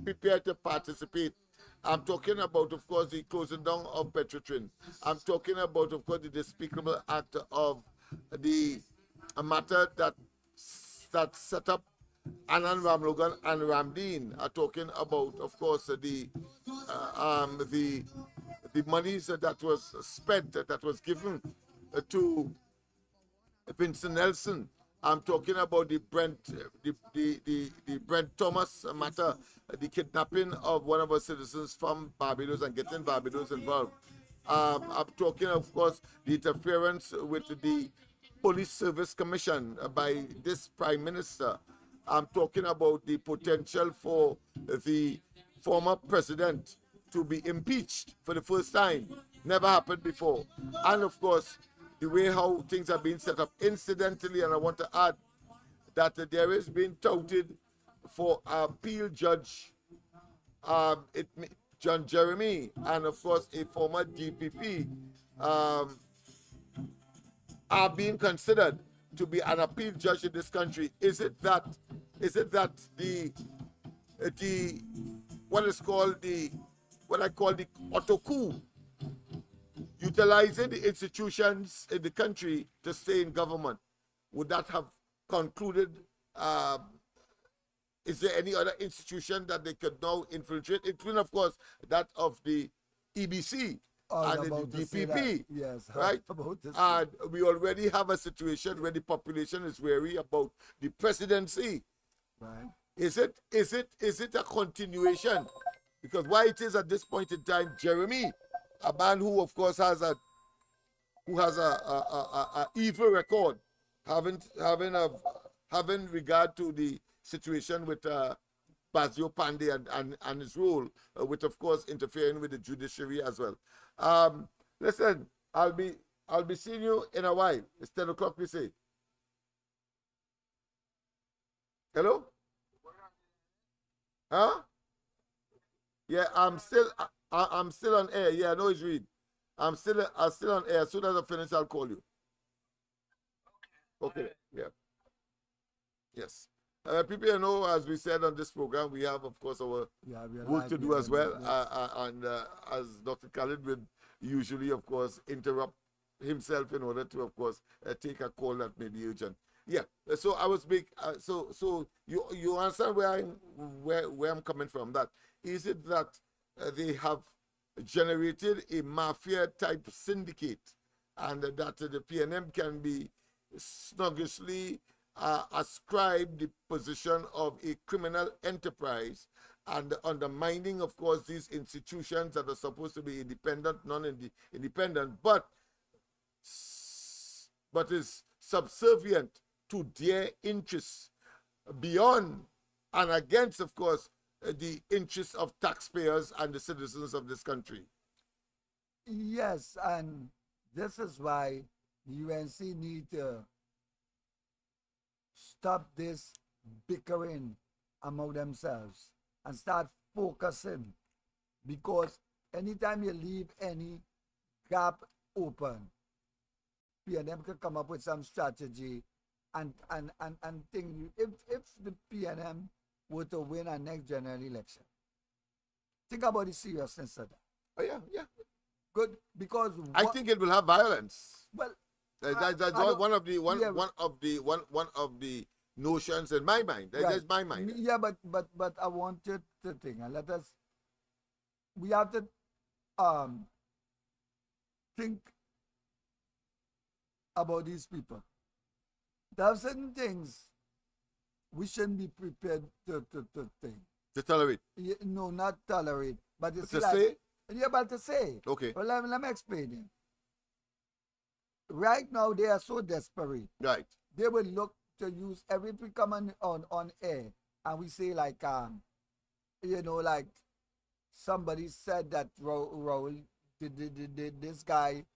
prepared to participate. I'm talking about, of course, the closing down of Petrotrin. I'm talking about, of course, the despicable act of a matter that set up Anand Ramlogan and Ramdeen. Are talking about, of course, the monies that was spent, that was given to Vincent Nelson. I'm talking about the Brent Thomas matter, the kidnapping of one of our citizens from Barbados and getting Barbados involved. I'm talking, of course, the interference with the Police Service Commission by this Prime Minister. I'm talking about the potential for the former president to be impeached for the first time. Never happened before. And, of course, the way how things are being set up. Incidentally, and I want to add that there is being touted for appeal judge John Jeremy, and of course a former DPP, are being considered to be an appeal judge in this country. Is it that the what is called what I call the auto coup, utilizing the institutions in the country to stay in government, would that have concluded? Is there any other institution that they could now infiltrate, including, of course, that of the EBC and the DPP? Yes, right? And we already have a situation where the population is wary about the presidency. Right. Is it a continuation? Because why it is at this point in time, Jeremy, a man who of course has a evil record, having regard to the situation with Basio Pandey and his role with of course interfering with the judiciary as well. Listen, I'll be seeing you in a while. It's 10 o'clock, we say. Hello? Huh? Yeah, I'm still on air. Yeah, I know it's Reed. I'm still on air. As soon as I finish, I'll call you. Okay. Yeah. Yes. People, you know, as we said on this program, we have, of course, our work to do as well. And as Dr. Khalid would usually, of course, interrupt himself in order to, of course, take a call that may be urgent. Yeah. So I was big. So you understand where I'm coming from? That is it that they have generated a mafia type syndicate, and that the PNM can be sluggishly ascribe the position of a criminal enterprise and undermining, of course, these institutions that are supposed to be independent, non-independent, but is subservient to their interests beyond and against, of course, the interests of taxpayers and the citizens of this country. Yes, and this is why the UNC need to stop this bickering among themselves and start focusing, because anytime you leave any gap open, PNM can come up with some strategy and think. If the PNM were to win our next general election, think about the seriousness of that. Oh yeah. Good, because I think it will have violence. Well, that's one of the notions in my mind. That's my mind. Yeah, but I wanted to think, and we have to think about these people. There are certain things we shouldn't be prepared to think. To tolerate? No, not tolerate, but to say? Yeah, but to say. Okay. Well, let me explain it. Right now, they are so desperate. Right. They will look to use every we come on air and we say like like somebody said that Rowley, this guy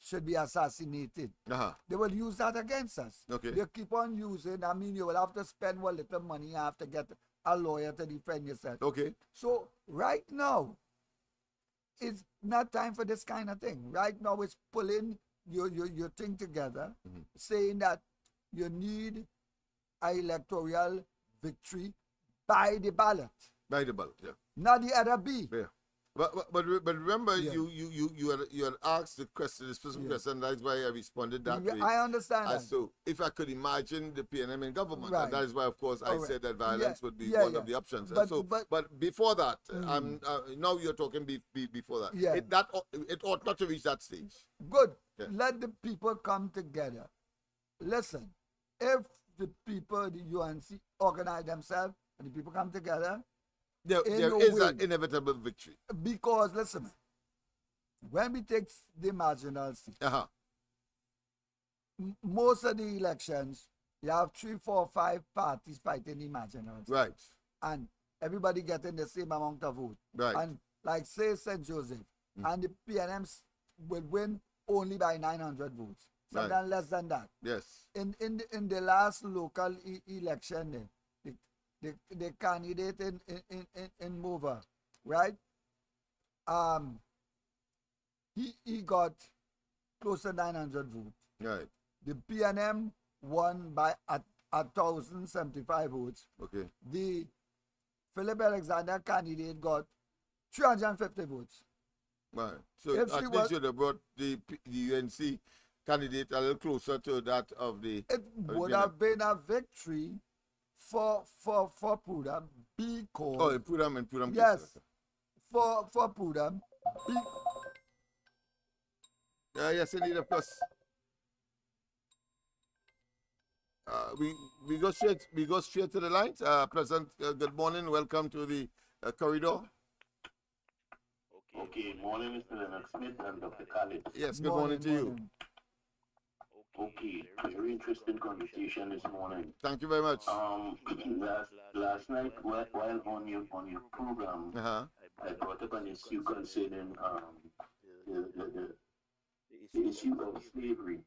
should be assassinated. They will use that against us. Okay. They keep on using. I mean, you will have to spend one little money. You have to get a lawyer to defend yourself. Okay. So right now, it's not time for this kind of thing. Right now, it's pulling your thing together, saying that you need an electoral victory by the ballot. By the ballot, yeah. Not the other B. Yeah. But remember, you had asked the specific question. That's why I responded that way. I understand that. So if I could imagine the PNM in government, right. and that is why, of course, I said that violence would be one of the options. But before that, now you're talking before that. Yeah. It ought not to reach that stage. Good. Yeah. Let the people come together. Listen, if the people, the UNC, organize themselves and the people come together, there is an inevitable victory. Because, listen, when we take the marginal seat, most of the elections, you have 3, 4, 5 parties fighting the marginal seat. Right. And everybody getting the same amount of vote. Right. And like say St. Joseph, and the PNM will win only by 900 votes. Sometimes less than that. Yes. In the last local election, the candidate in Mover, right? he got close to 900 votes. Right. The PNM won by 1,075 votes. Okay. The Philip Alexander candidate got 350 votes. Right. So If at she least was- you'd have brought the UNC candidate a little closer to that of the. It would have been a victory for Pudam because Oh, in Pudam. yes, for Pudam. Yes, indeed, of course. We go straight to the lines. President, good morning. Welcome to the corridor. Okay, morning, Mr. Lennox Smith and Dr. Khalid. Yes, good morning to you. Okay, very interesting conversation this morning. Thank you very much. Last night while on your program, I brought up an issue concerning the issue of slavery,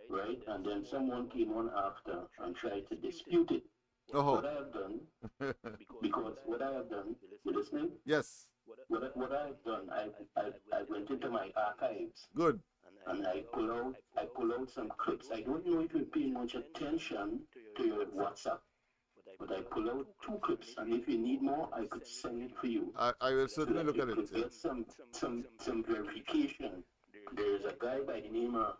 right? And then someone came on after and tried to dispute it. What I have done, because what I have done, you listening? Yes. What I have done, I went into my archives. Good. And I pull out some clips. I don't know if you're paying much attention to your WhatsApp, but I pull out 2 clips, and if you need more, I could send it for you. I will certainly look at it. Could get some verification. There's a guy by the name of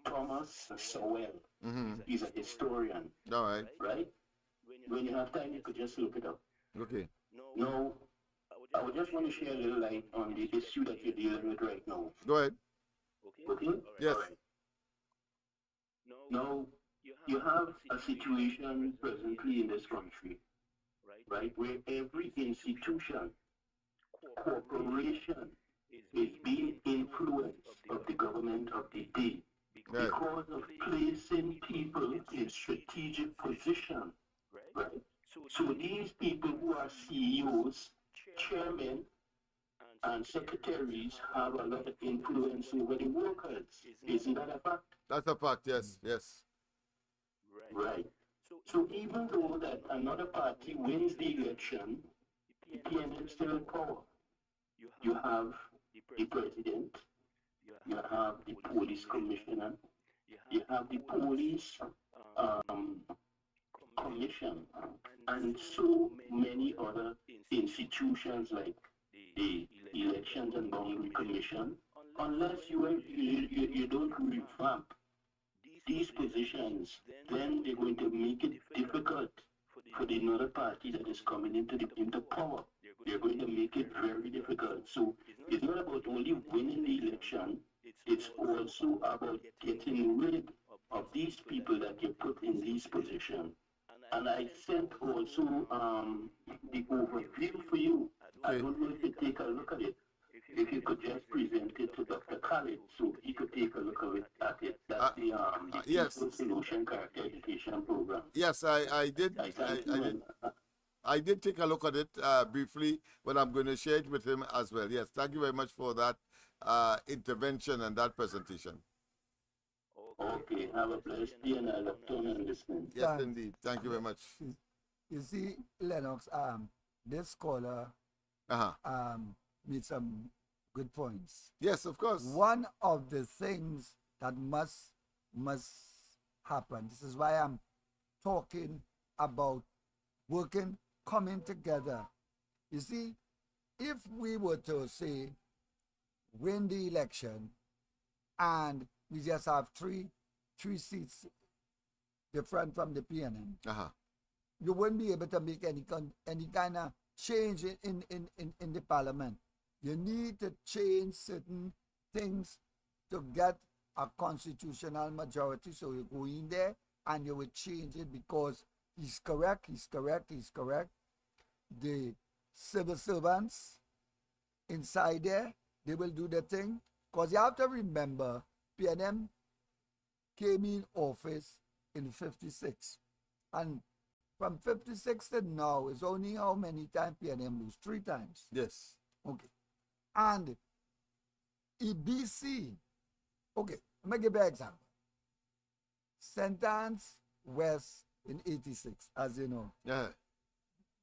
Thomas Sowell. He's a historian. All right. Right? When you have time, you could just look it up. Okay. Now, I would just want to share a little light on the issue that you're dealing with right now. Go ahead. Okay? Yes. Right. Now, you have a situation presently in this country, right, where every institution, corporation is being influenced of the government of the day because of placing people in strategic position, right? So these people who are CEOs, chairmen, and secretaries have a lot of influence over the workers. Isn't that a fact? That's a fact, yes, yes. Right. So even though that another party wins the election, the PNM still in power. You have the president, you have the police commissioner, you have the police commission, and so many other institutions like the Elections and Boundary Commission. Unless you don't revamp these positions, then they're going to make it difficult for the another party that is coming into power. They're going to make it very difficult. So it's not about only winning the election, it's also about getting rid of these people that you put in these positions. And I sent also the overview for you. I don't know if you take a look at it. If you could just present it to Dr. Khalid so he could take a look at it. That's the yes. People Solution Character Education Program. Yes, I did. I did take a look at it briefly, but I'm going to share it with him as well. Yes, thank you very much for that intervention and that presentation. Okay, have a blessed day and I look forward to listening. Yes, indeed. Thank you very much. You see, Lennox, this caller made some good points. Yes, of course. One of the things that must happen, this is why I'm talking about working, coming together. You see, if we were to say, win the election, and we just have three seats different from the PNM, you wouldn't be able to make any kind of change in the parliament. You need to change certain things to get a constitutional majority. So you go in there and you will change it because he's correct. The civil servants inside there, they will do the thing. Because you have to remember, PNM came in office in 56. And from 56 to now, it's only how many times PNM lose? 3 times. Yes. Okay. And EBC, okay, let me give you an example. Sentence West in 86, as you know. Yeah.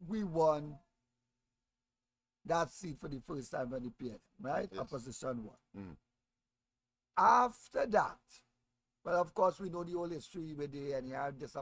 We won that seat for the first time for the PNM, right? Yes. Opposition won. Mm. After that, well, of course, we know the whole history with the NER